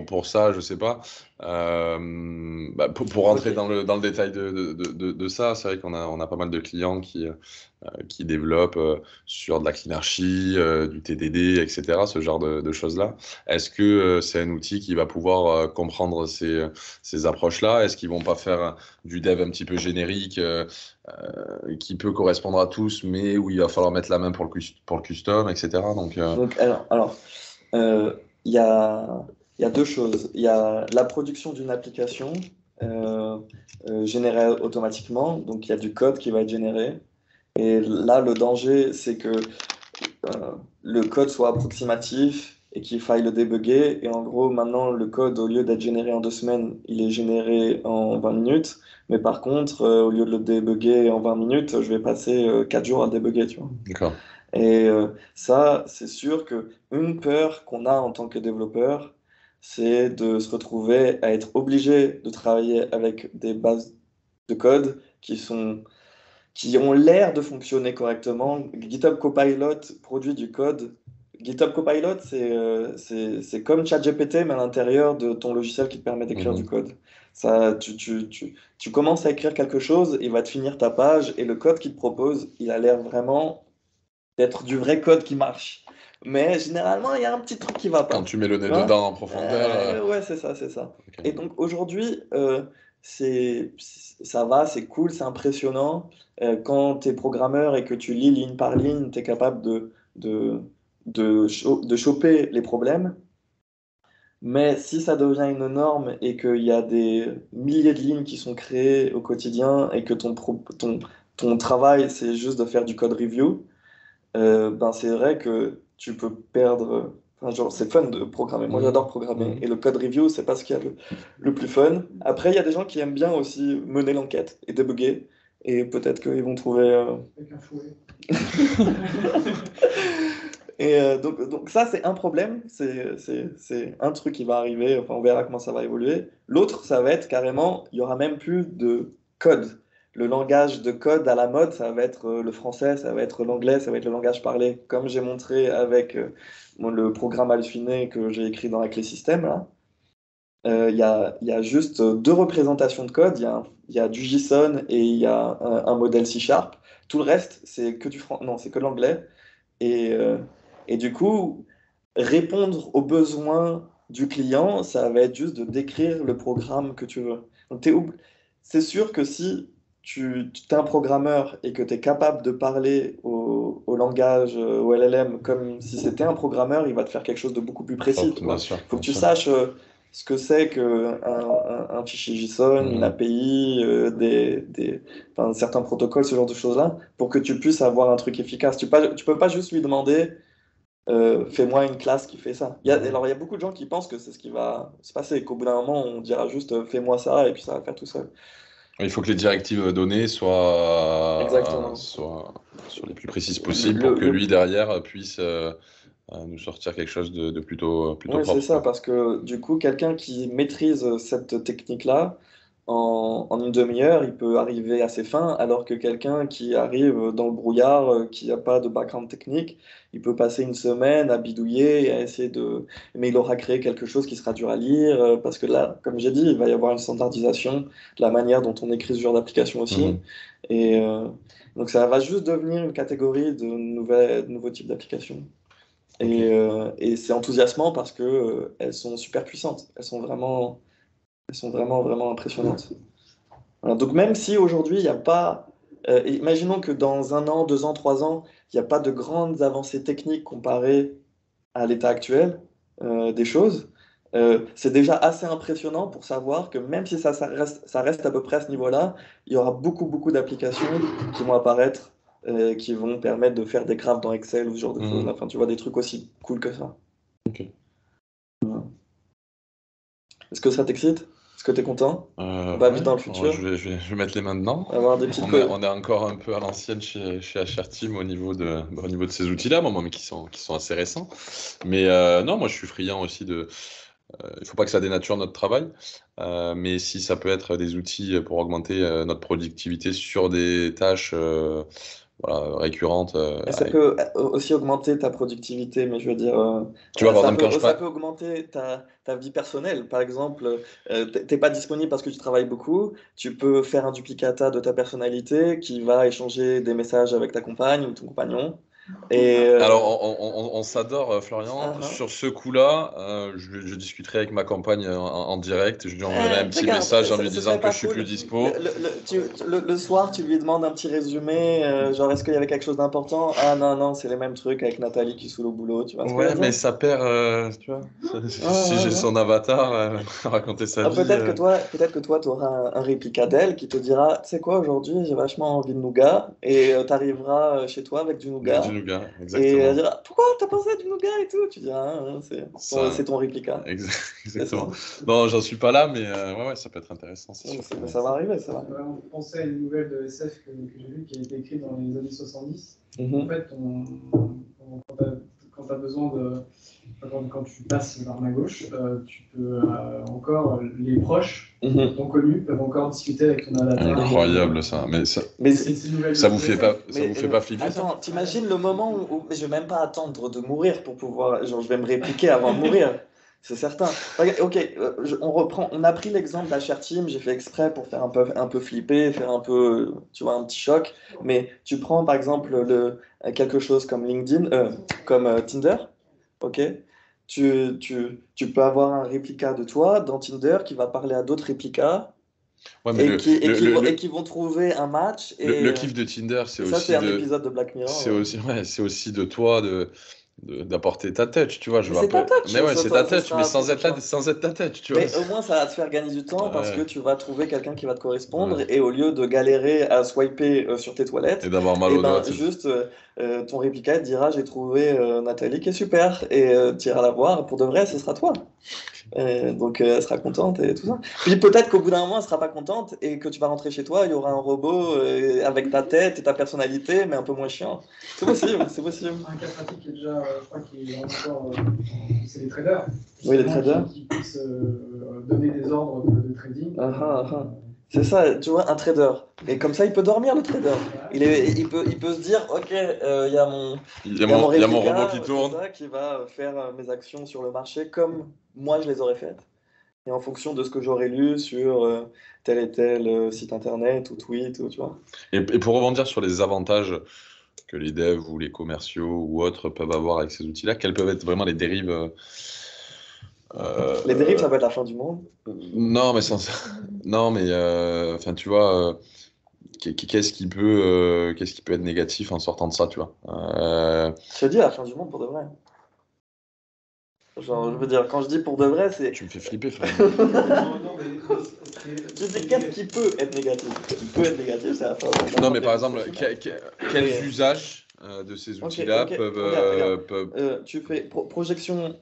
pour ça, je sais pas. Pour rentrer dans le détail de ça, c'est vrai on a pas mal de clients qui développent sur de la cleanarchy, du TDD, etc., ce genre de choses-là. Est-ce que c'est un outil qui va pouvoir comprendre ces approches-là? Est-ce qu'ils vont pas faire du dev un petit peu générique qui peut correspondre à tous, mais où il va falloir mettre la main pour le custom, etc. Donc, il y a deux choses. Il y a la production d'une application générée automatiquement, donc il y a du code qui va être généré. Et là, le danger, c'est que le code soit approximatif et qu'il faille le débugger. Et en gros, maintenant, le code, au lieu d'être généré en 2 semaines, il est généré en 20 minutes. Mais par contre, au lieu de le débugger en 20 minutes, je vais passer 4 jours à le débugger, tu vois. d'accord. Et ça, c'est sûr que une peur qu'on a en tant que développeur, c'est de se retrouver à être obligé de travailler avec des bases de code qui ont l'air de fonctionner correctement. GitHub Copilot produit du code. GitHub Copilot, c'est comme ChatGPT, mais à l'intérieur de ton logiciel qui te permet d'écrire du code. Ça, tu commences à écrire quelque chose, il va te finir ta page, et le code qu'il te propose, il a l'air vraiment d'être du vrai code qui marche. Mais généralement, il y a un petit truc qui va pas. Quand tu mets le nez dedans en profondeur. Ouais, c'est ça, c'est ça. Okay. Et donc aujourd'hui, ça va, c'est cool, c'est impressionnant. Quand tu es programmeur et que tu lis ligne par ligne, tu es capable de choper les problèmes. Mais si ça devient une norme et qu'il y a des milliers de lignes qui sont créées au quotidien et que ton travail, c'est juste de faire du code review, c'est vrai que tu peux perdre. Enfin, genre, c'est fun de programmer. Moi, j'adore programmer. Et le code review, c'est pas ce qu'il y a le plus fun. Après, il y a des gens qui aiment bien aussi mener l'enquête et débugger. Et peut-être qu'ils vont trouver. Avec un fouet. Et donc ça, c'est un problème. C'est un truc qui va arriver. Enfin, on verra comment ça va évoluer. L'autre, ça va être carrément, il y aura même plus de code. le langage de code à la mode, ça va être le français, ça va être l'anglais, ça va être le langage parlé. Comme j'ai montré avec le programme halluciné que j'ai écrit dans la clé système, là. Il y a juste deux représentations de code. Il y a du JSON et il y a un modèle C#. Tout le reste, c'est que non, c'est que de l'anglais. Et du coup, répondre aux besoins du client, ça va être juste de décrire le programme que tu veux. Donc, c'est sûr que si tu es un programmeur et que tu es capable de parler au langage, au LLM, comme si c'était un programmeur, il va te faire quelque chose de beaucoup plus précis. Il Bien sûr, faut que tu bien sûr. saches ce que c'est qu'un un fichier JSON, une API, enfin, certains protocoles, ce genre de choses-là, pour que tu puisses avoir un truc efficace. Tu peux pas juste lui demander fais-moi une classe qui fait ça. Alors, il y a beaucoup de gens qui pensent que c'est ce qui va se passer, qu'au bout d'un moment, on dira juste fais-moi ça et puis ça va faire tout seul. Il faut que les directives données Exactement. soient les plus précises possibles pour que lui, derrière, puisse nous sortir quelque chose de plutôt Oui, propre. c'est ça, parce que du coup, quelqu'un qui maîtrise cette technique-là, en une demi-heure, il peut arriver à ses fins, alors que quelqu'un qui arrive dans le brouillard, qui n'a pas de background technique, il peut passer une semaine à bidouiller et à essayer de... Mais il aura créé quelque chose qui sera dur à lire, parce que là, comme j'ai dit, il va y avoir une standardisation de la manière dont on écrit ce genre d'application aussi. Et donc ça va juste devenir une catégorie de nouveaux types d'applications. Et c'est enthousiasmant parce que elles sont super puissantes. Elles sont vraiment, vraiment impressionnantes. Voilà. Donc même si aujourd'hui, il n'y a pas... imaginons que dans 1 an, 2 ans, 3 ans, il n'y a pas de grandes avancées techniques comparées à l'état actuel des choses, c'est déjà assez impressionnant pour savoir que même si ça reste à peu près à ce niveau-là, il y aura beaucoup d'applications qui vont apparaître, qui vont permettre de faire des graphes dans Excel ou ce genre de choses. Enfin, tu vois, des trucs aussi cool que ça. Ok. Voilà. Est-ce que ça t'excite? Est-ce que tu es content? On va vivre dans le futur. Je vais mettre les mains dedans. Avoir des petites on est encore un peu à l'ancienne chez HR Team au niveau de ces outils-là, mais qui sont assez récents. Mais non, moi je suis friand aussi de... il ne faut pas que ça dénature notre travail, mais si ça peut être des outils pour augmenter notre productivité sur des tâches récurrentes. Et ça peut aussi augmenter ta productivité, mais je veux dire, tu vois, par exemple, ça peut augmenter ta vie personnelle. Par exemple, t'es pas disponible parce que tu travailles beaucoup, tu peux faire un duplicata de ta personnalité qui va échanger des messages avec ta compagne ou ton compagnon. Alors, on s'adore, Florian. Sur ce coup-là, je discuterai avec ma compagne en direct. Je lui enverrai un petit message en lui disant que je suis plus dispo. Le soir, tu lui demandes un petit résumé, genre est-ce qu'il y avait quelque chose d'important? Ah non, c'est les mêmes trucs avec Nathalie qui saoule au boulot, tu vois. Ouais, mais ça perd, tu vois. Si j'ai son avatar, raconter sa vie. Peut-être que toi, tu auras un réplica d'elle qui te dira, tu sais quoi, aujourd'hui, j'ai vachement envie de nougat, et tu arriveras chez toi avec du nougat. Exactement. Et elle dira, pourquoi t'as pensé à du nougat et tout? Tu diras, c'est ton réplica. Exactement. Non, j'en suis pas là, mais ouais, ça peut être intéressant. Ça va arriver, ça va. On pensait à une nouvelle de SF que j'ai lue qui a été écrite dans les années 70. En fait, quand tu as besoin de. Quand tu passes vers ma gauche, tu peux encore. Les proches, ton connu, peuvent encore discuter avec ton avatar. Incroyable ça. Mais ça vous fait pas flipper? Attends, t'imagines le moment où je vais même pas attendre de mourir pour pouvoir. Genre, je vais me répliquer avant de mourir. C'est certain. Ok, on reprend. On a pris l'exemple d'HR Team. J'ai fait exprès pour faire un peu flipper, faire un peu, tu vois, un petit choc. Mais tu prends par exemple quelque chose comme LinkedIn, comme Tinder. Ok. Tu peux avoir un réplica de toi dans Tinder qui va parler à d'autres réplicas. Ouais, et qui vont trouver un match. Et, le kiff de Tinder, c'est aussi. Ça, c'est un épisode de Black Mirror. C'est aussi de toi d'apporter ta touch, tu vois. C'est ta touch. Mais ouais, c'est ta touch, mais sans être ta touch, tu vois. Mais au moins, ça va te faire gagner du temps parce que tu vas trouver quelqu'un qui va te correspondre et au lieu de galérer à swiper sur tes toilettes, et d'avoir mal aux doigts. Juste ton réplica te dira j'ai trouvé Nathalie qui est super et tu iras la voir. Pour de vrai, ce sera toi. Donc elle sera contente et tout ça. Puis peut-être qu'au bout d'un moment, elle sera pas contente et que tu vas rentrer chez toi, il y aura un robot avec ta tête et ta personnalité, mais un peu moins chiant. C'est possible, c'est possible. Un cas pratique qui est déjà, je crois qu'il est encore, c'est les traders. Oui, les traders. Qui puissent donner des ordres de trading. C'est ça, tu vois, un trader. Et comme ça, il peut dormir, le trader. Il peut se dire, ok, il y a mon, Il y a il y a mon mon, il y a mon réplica, robot qui c'est tourne. ça, qui va faire mes actions sur le marché comme moi je les aurais faites. Et en fonction de ce que j'aurais lu sur tel et tel site internet ou tweet, ou, tu vois. Et pour rebondir sur les avantages que les devs ou les commerciaux ou autres peuvent avoir avec ces outils-là, quelles peuvent être vraiment les dérives Les dérives, ça peut être la fin du monde. non, mais non, mais enfin, tu vois, qu'est-ce qui peut être négatif en sortant de ça, tu vois. Je te dis la fin du monde pour de vrai. Genre, je veux dire, quand je dis pour de vrai, c'est. Tu me fais flipper, frère. Non, mais Je dis qu'est-ce qui peut être négatif? Ce qui peut être négatif, c'est la fin. Non, mais par exemple, quels usages de ces outils-là ok, peuvent, regarde. Tu fais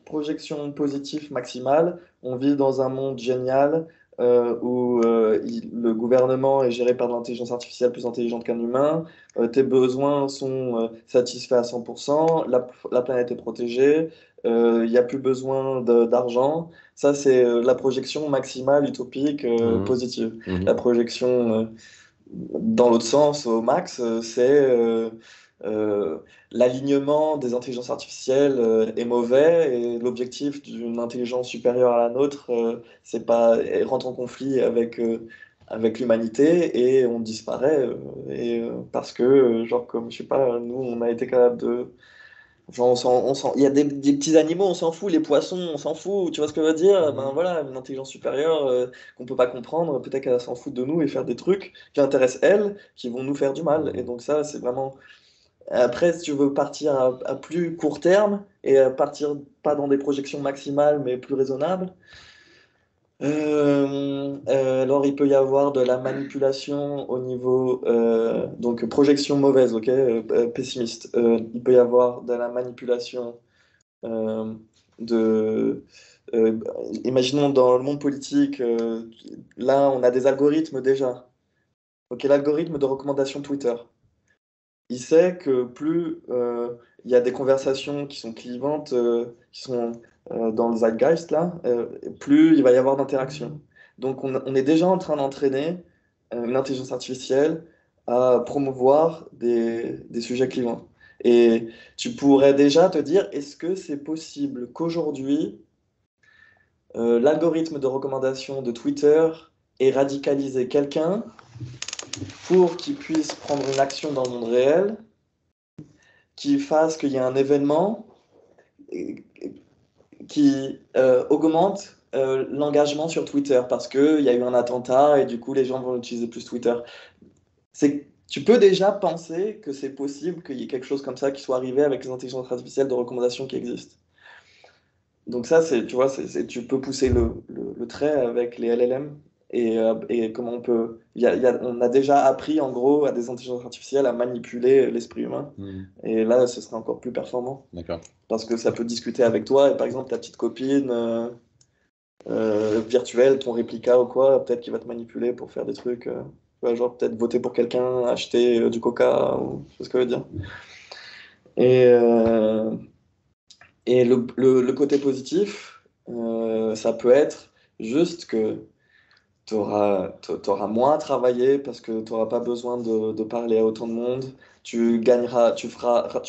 projection positive maximale. On vit dans un monde génial où le gouvernement est géré par de l'intelligence artificielle plus intelligente qu'un humain. Tes besoins sont satisfaits à 100%. La planète est protégée. Il n'y a plus besoin d'argent. Ça, c'est la projection maximale, utopique, positive. Mhm. La projection dans l'autre sens, au max, c'est euh, l'alignement des intelligences artificielles est mauvais et l'objectif d'une intelligence supérieure à la nôtre, c'est pas elle rentre en conflit avec l'humanité et on disparaît parce que genre comme je sais pas, nous on a été capable de genre, il y a des petits animaux, on s'en fout, les poissons, on s'en fout, tu vois ce que je veux dire? Ben voilà, une intelligence supérieure qu'on peut pas comprendre, peut-être qu'elle va s'en foutre de nous et faire des trucs qui intéressent elle, qui vont nous faire du mal. Et donc ça, c'est vraiment... Après, si tu veux partir à plus court terme et partir pas dans des projections maximales, mais plus raisonnables, alors, il peut y avoir de la manipulation au niveau, donc projection mauvaise, ok, pessimiste. Il peut y avoir de la manipulation euh, de, euh, imaginons dans le monde politique, là, on a des algorithmes déjà. Ok, l'algorithme de recommandation Twitter. Il sait que plus il y a des conversations qui sont clivantes, qui sont dans le zeitgeist, là, plus il va y avoir d'interactions. Donc on est déjà en train d'entraîner une intelligence artificielle à promouvoir des sujets clivants. Et tu pourrais déjà te dire, est-ce que c'est possible qu'aujourd'hui, l'algorithme de recommandation de Twitter ait radicalisé quelqu'un pour qu'il puisse prendre une action dans le monde réel qui fasse qu'il y ait un événement qui augmente l'engagement sur Twitter parce qu'il y a eu un attentat et du coup les gens vont utiliser plus Twitter. Tu peux déjà penser que c'est possible qu'il y ait quelque chose comme ça qui soit arrivé avec les intelligences artificielles de recommandation qui existent. Donc ça, tu vois, tu peux pousser le trait avec les LLM et comment on peut... on a déjà appris en gros à des intelligences artificielles à manipuler l'esprit humain. Et là, ce serait encore plus performant. D'accord. Parce que ça peut discuter avec toi et par exemple ta petite copine virtuelle, ton réplica ou quoi, peut-être qu'il va te manipuler pour faire des trucs, tu vois, genre peut-être voter pour quelqu'un, acheter du coca, ou c'est ce que je veux dire. Et, euh, et le côté positif, ça peut être juste que tu auras moins travaillé parce que tu n'auras pas besoin de parler à autant de monde. Tu gagneras, tu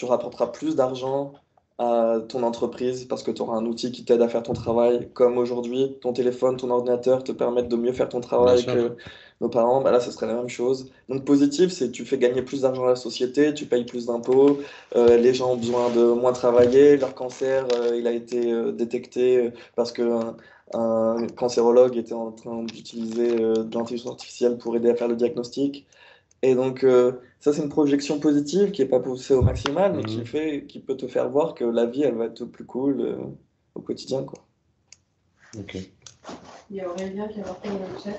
rapporteras plus d'argent à ton entreprise parce que tu auras un outil qui t'aide à faire ton travail. Comme aujourd'hui, ton téléphone, ton ordinateur te permettent de mieux faire ton travail Bien sûr. que nos parents. Bah là, ce serait la même chose. Donc, positif, c'est tu fais gagner plus d'argent à la société, tu payes plus d'impôts, les gens ont besoin de moins travailler, leur cancer, il a été détecté parce que un cancérologue était en train d'utiliser de l'intelligence artificielle pour aider à faire le diagnostic. Et donc, ça, c'est une projection positive qui n'est pas poussée au maximal, mais qui peut te faire voir que la vie, elle va être plus cool au quotidien, quoi. Ok. Il y a Aurélien qui a marqué dans le chat.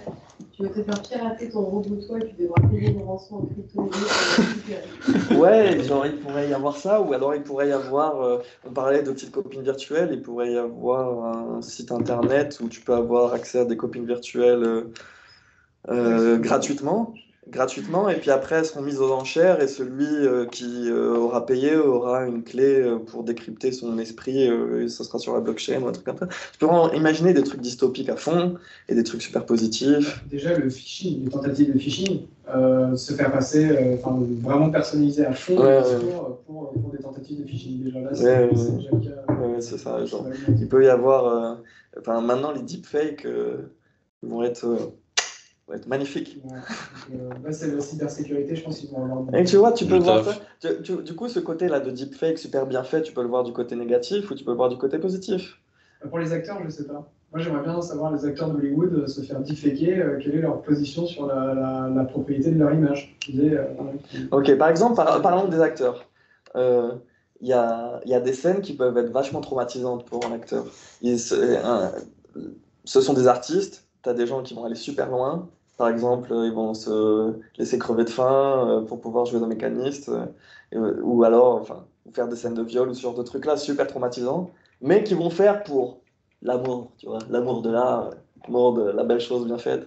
Tu veux te faire pirater ton robot toi et tu devras payer une rançon en crypto-monnaie pour le récupérer. Ouais, genre il pourrait y avoir ça, ou alors il pourrait y avoir, on parlait de petites copines virtuelles, il pourrait y avoir un site internet où tu peux avoir accès à des copines virtuelles gratuitement. gratuitement, et puis après elles seront mises aux enchères, et celui qui aura payé aura une clé pour décrypter son esprit, et ça sera sur la blockchain ou un truc comme ça. Tu peux vraiment imaginer des trucs dystopiques à fond, et des trucs super positifs. Déjà, le phishing, les tentatives de phishing, se faire passer, vraiment personnaliser à fond Ouais, le discours pour des tentatives de phishing. Déjà là, Ouais, c'est déjà le cas. Ouais, c'est ça, genre. Il peut y avoir... maintenant, les deepfakes vont être magnifiques. Là, c'est la cybersécurité, je pense qu'ils vont avoir... Et tu vois, tu peux Du voir taf. ça. Du coup, ce côté-là de deepfake super bien fait, tu peux le voir du côté négatif ou tu peux le voir du côté positif. Pour les acteurs, je sais pas. Moi, j'aimerais bien savoir les acteurs d'Hollywood se faire deepfaker, quelle est leur position sur la propriété de leur image. Ok, par exemple, parlons des acteurs. Il y a des scènes qui peuvent être vachement traumatisantes pour un acteur. Ce sont des artistes, tu as des gens qui vont aller super loin. Par exemple, ils vont se laisser crever de faim pour pouvoir jouer dans Mécaniste, ou alors faire des scènes de viol ou ce genre de trucs-là super traumatisants, mais qui vont faire pour l'amour, tu vois, l'amour de l'art, l'amour de la belle chose bien faite.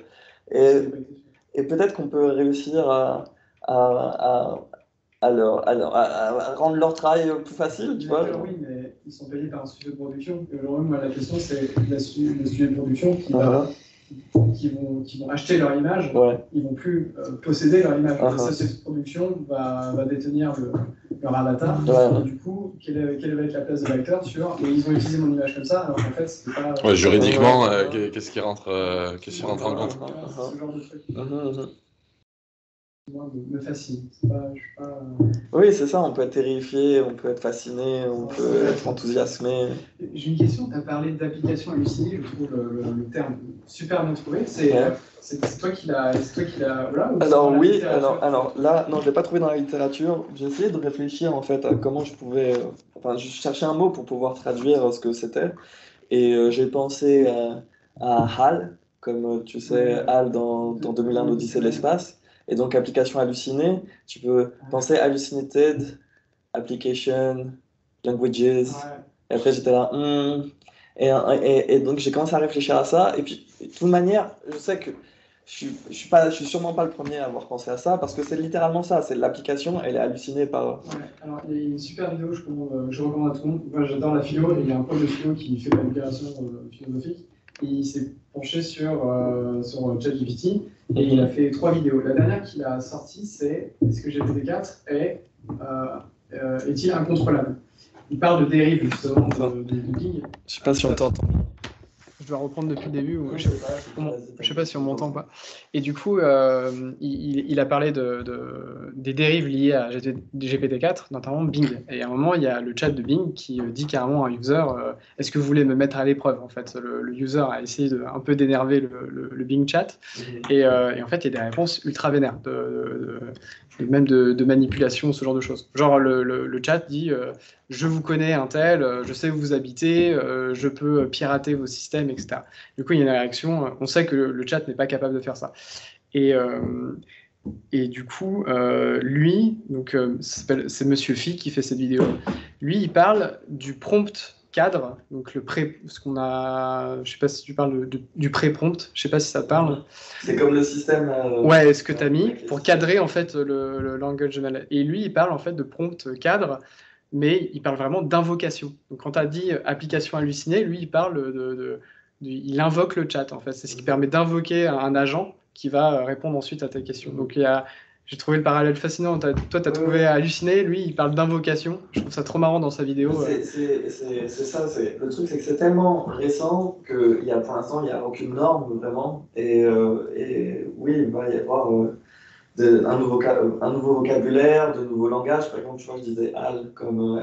Et peut-être qu'on peut réussir à, à rendre leur travail plus facile, tu vois. Oui, mais ils sont payés par un studio de production. Et aujourd'hui, moi, la question, c'est le studio de production qui vont acheter leur image, ils vont plus posséder leur image. La société de production va détenir leur avatar. Et du coup, quelle va être la place de l'acteur sur ils ont utilisé mon image comme ça, alors qu'en fait, c'est pas. Ouais, juridiquement, qu'est-ce qui rentre en compte? Ce genre de truc. Moi, me fascine. Je suis pas... Oui, c'est ça, on peut être terrifié, on peut être fasciné, on peut être enthousiasmé. J'ai une question, tu as parlé d'application hallucinée, je trouve le terme super bien trouvé. C'est toi qui l'as. Voilà, alors oui, alors là, non, je ne l'ai pas trouvé dans la littérature. J'ai essayé de réfléchir en fait à comment je pouvais. Je cherchais un mot pour pouvoir traduire ce que c'était. Et j'ai pensé à HAL, comme tu sais, HAL dans 2001 l'Odyssée de l'espace. Et donc, application hallucinée, tu peux penser hallucinated, application, languages. Et après, j'étais là, et donc, j'ai commencé à réfléchir à ça. Et puis, de toute manière, je sais que je suis sûrement pas le premier à avoir pensé à ça, parce que c'est littéralement ça. C'est l'application, elle est hallucinée par. Alors, il y a une super vidéo, je recommande à tout le monde. Moi, j'adore la philo, et il y a un prof de philo qui fait de la libération philosophique. Et il s'est penché sur ChatGPT et il a fait 3 vidéos. La dernière qu'il a sortie, c'est est-ce que GPT-4 est-il incontrôlable? Il parle de dérive justement de Bing. Je sais pas si on t'entend. Je dois reprendre depuis le début. Je sais pas si on m'entend ou pas. Et du coup, il a parlé des dérives liées à GPT-4, notamment Bing. Et à un moment, il y a le chat de Bing qui dit carrément à un user est-ce que vous voulez me mettre à l'épreuve? En fait, le user a essayé un peu d'énerver le Bing chat. Et en fait, il y a des réponses ultra vénères, même de manipulation, ce genre de choses. Genre, le chat dit je vous connais un tel, je sais où vous habitez, je peux pirater vos systèmes, etc. Du coup, il y a une réaction. On sait que le chat n'est pas capable de faire ça. Et du coup, lui, donc c'est Monsieur Phi qui fait cette vidéo. Lui, il parle du prompt cadre, donc ce qu'on a. Je sais pas si tu parles du pré-prompt. Je sais pas si ça te parle. C'est comme le système. Ouais, ce que tu as mis pour cadrer en fait le language model. Et lui, il parle en fait de prompt cadre. Mais il parle vraiment d'invocation. Donc quand tu as dit application hallucinée, lui, il parle il invoque le chat, en fait. C'est ce qui permet d'invoquer un agent qui va répondre ensuite à ta question. Donc j'ai trouvé le parallèle fascinant. Toi, tu as trouvé halluciné, lui, il parle d'invocation. Je trouve ça trop marrant dans sa vidéo. C'est ça, le truc, c'est que c'est tellement récent que pour l'instant, il n'y a aucune norme, vraiment. Et oui, il va y avoir... un nouveau vocabulaire, de nouveaux langages. Par exemple, tu vois, je disais HAL comme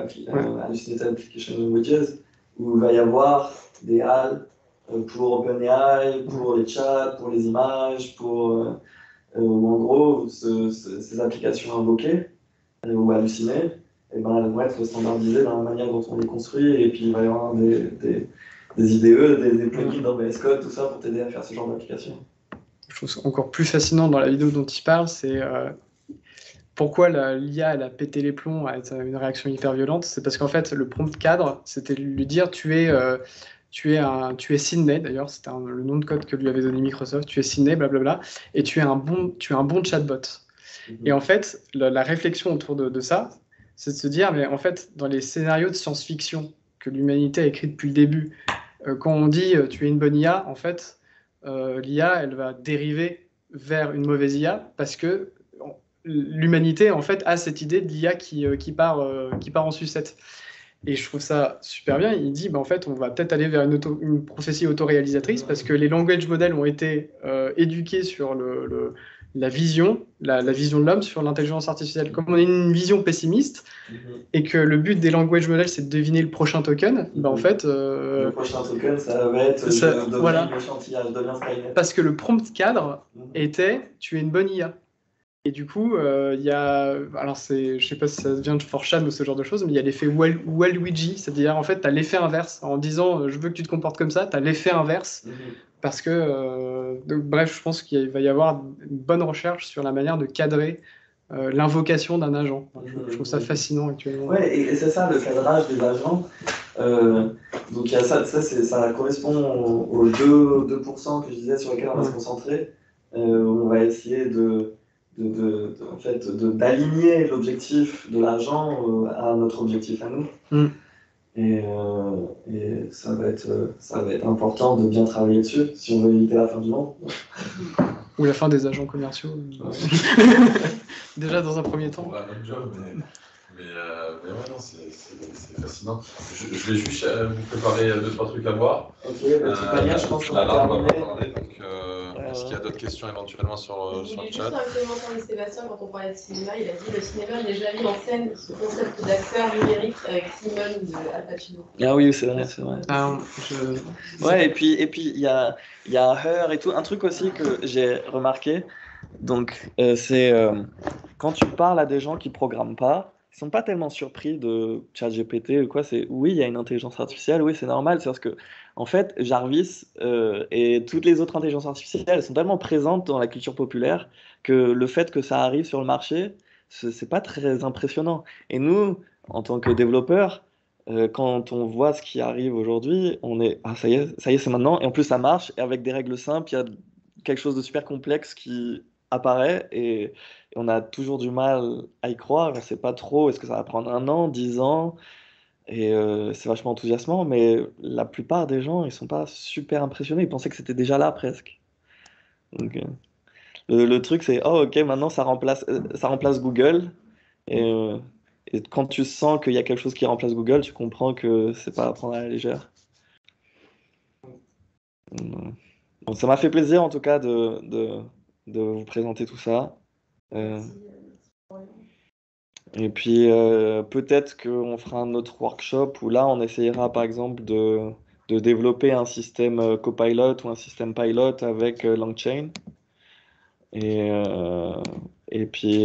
Hallucinated Application Languages, où il va y avoir des HAL pour OpenAI, pour les chats, pour les images, où en gros, ces applications invoquées ou hallucinées, elles vont être standardisées dans la manière dont on les construit, et puis il va y avoir des IDE, des plugins dans VS Code, tout ça pour t'aider à faire ce genre d'application. Je trouve ça encore plus fascinant dans la vidéo dont il parle, c'est pourquoi l'IA elle a pété les plombs à être une réaction hyper violente. C'est parce qu'en fait, le prompt cadre, c'était lui dire tu es tu es Sydney, d'ailleurs, c'était le nom de code que lui avait donné Microsoft, tu es Sydney, blablabla, et tu es un bon chatbot. Et en fait, la réflexion autour de ça, c'est de se dire, mais en fait, dans les scénarios de science-fiction que l'humanité a écrit depuis le début, quand on dit tu es une bonne IA, en fait, l'IA, elle va dériver vers une mauvaise IA parce que l'humanité, en fait, a cette idée de l'IA qui part en sucette. Et je trouve ça super bien. Il dit, en fait, on va peut-être aller vers une prophétie autoréalisatrice parce que les language models ont été éduqués sur la vision de l'homme sur l'intelligence artificielle. Comme on a une vision pessimiste et que le but des language models, c'est de deviner le prochain token, en fait... le prochain token, ça va être voilà. l'échantillage, devient Skynet. Parce que le prompt cadre était « tu es une bonne IA ». Et du coup, il y a... Alors, je sais pas si ça vient de 4chan ou ce genre de choses, mais il y a l'effet Waluigi, c'est-à-dire, en fait, tu as l'effet inverse. En disant « je veux que tu te comportes comme ça », tu as l'effet inverse. Parce que... donc, bref, je pense qu'il va y avoir une bonne recherche sur la manière de cadrer l'invocation d'un agent. Je trouve ça fascinant actuellement. Ouais, et c'est ça, le cadrage des agents. Donc, il y a ça correspond aux 2% que je disais sur lesquels on va se concentrer. On va essayer d'aligner l'objectif de l'agent à notre objectif à nous. Et ça va être important de bien travailler dessus si on veut éviter la fin du monde. Ou la fin des agents commerciaux. Déjà dans un premier temps. Ouais, même job, mais ouais, non, c'est fascinant. Je vais juste vous préparer 2-3 trucs à voir. Ok, je pense qu'on va terminer. terminer. Donc, est-ce qu'il y a d'autres questions éventuellement sur le chat? Juste un commentaire de Sébastien quand on parlait de cinéma, il a dit le cinéma il n'est jamais mis en scène ce concept d'acteur numérique avec Simone de Al Pacino. Ah oui, c'est vrai. Ouais, et puis il y a Her et tout. Un truc aussi que j'ai remarqué, donc c'est quand tu parles à des gens qui programment pas, ils sont pas tellement surpris de ChatGPT ou quoi. C'est oui, il y a une intelligence artificielle, oui, c'est normal. C'est parce que en fait, Jarvis et toutes les autres intelligences artificielles, elles sont tellement présentes dans la culture populaire que le fait que ça arrive sur le marché, c'est pas très impressionnant. Et nous, en tant que développeurs, quand on voit ce qui arrive aujourd'hui, on est ah ça y est, c'est maintenant. Et en plus, ça marche. Et avec des règles simples, il y a quelque chose de super complexe qui apparaît et on a toujours du mal à y croire. On sait pas trop, est-ce que ça va prendre 1 an, 10 ans? Et c'est vachement enthousiasmant, mais la plupart des gens, ils sont pas super impressionnés. Ils pensaient que c'était déjà là presque. Donc, le truc, c'est oh ok, maintenant ça remplace Google. Et quand tu sens qu'il y a quelque chose qui remplace Google, tu comprends que c'est pas à prendre à la légère. Bon, ça m'a fait plaisir en tout cas de vous présenter tout ça. Et puis peut-être qu'on fera un autre workshop où là on essayera par exemple de développer un système Copilot ou un système Pilot avec LangChain. Et puis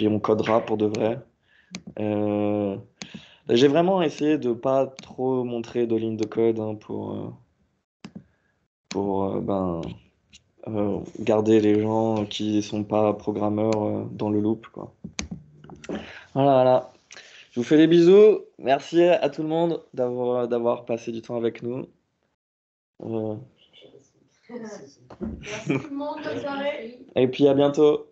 on codera pour de vrai. J'ai vraiment essayé de pas trop montrer de lignes de code pour garder les gens qui sont pas programmeurs dans le loop, quoi. Voilà. Je vous fais des bisous. Merci à tout le monde d'avoir passé du temps avec nous. Merci tout le monde, bonne soirée. Et puis à bientôt.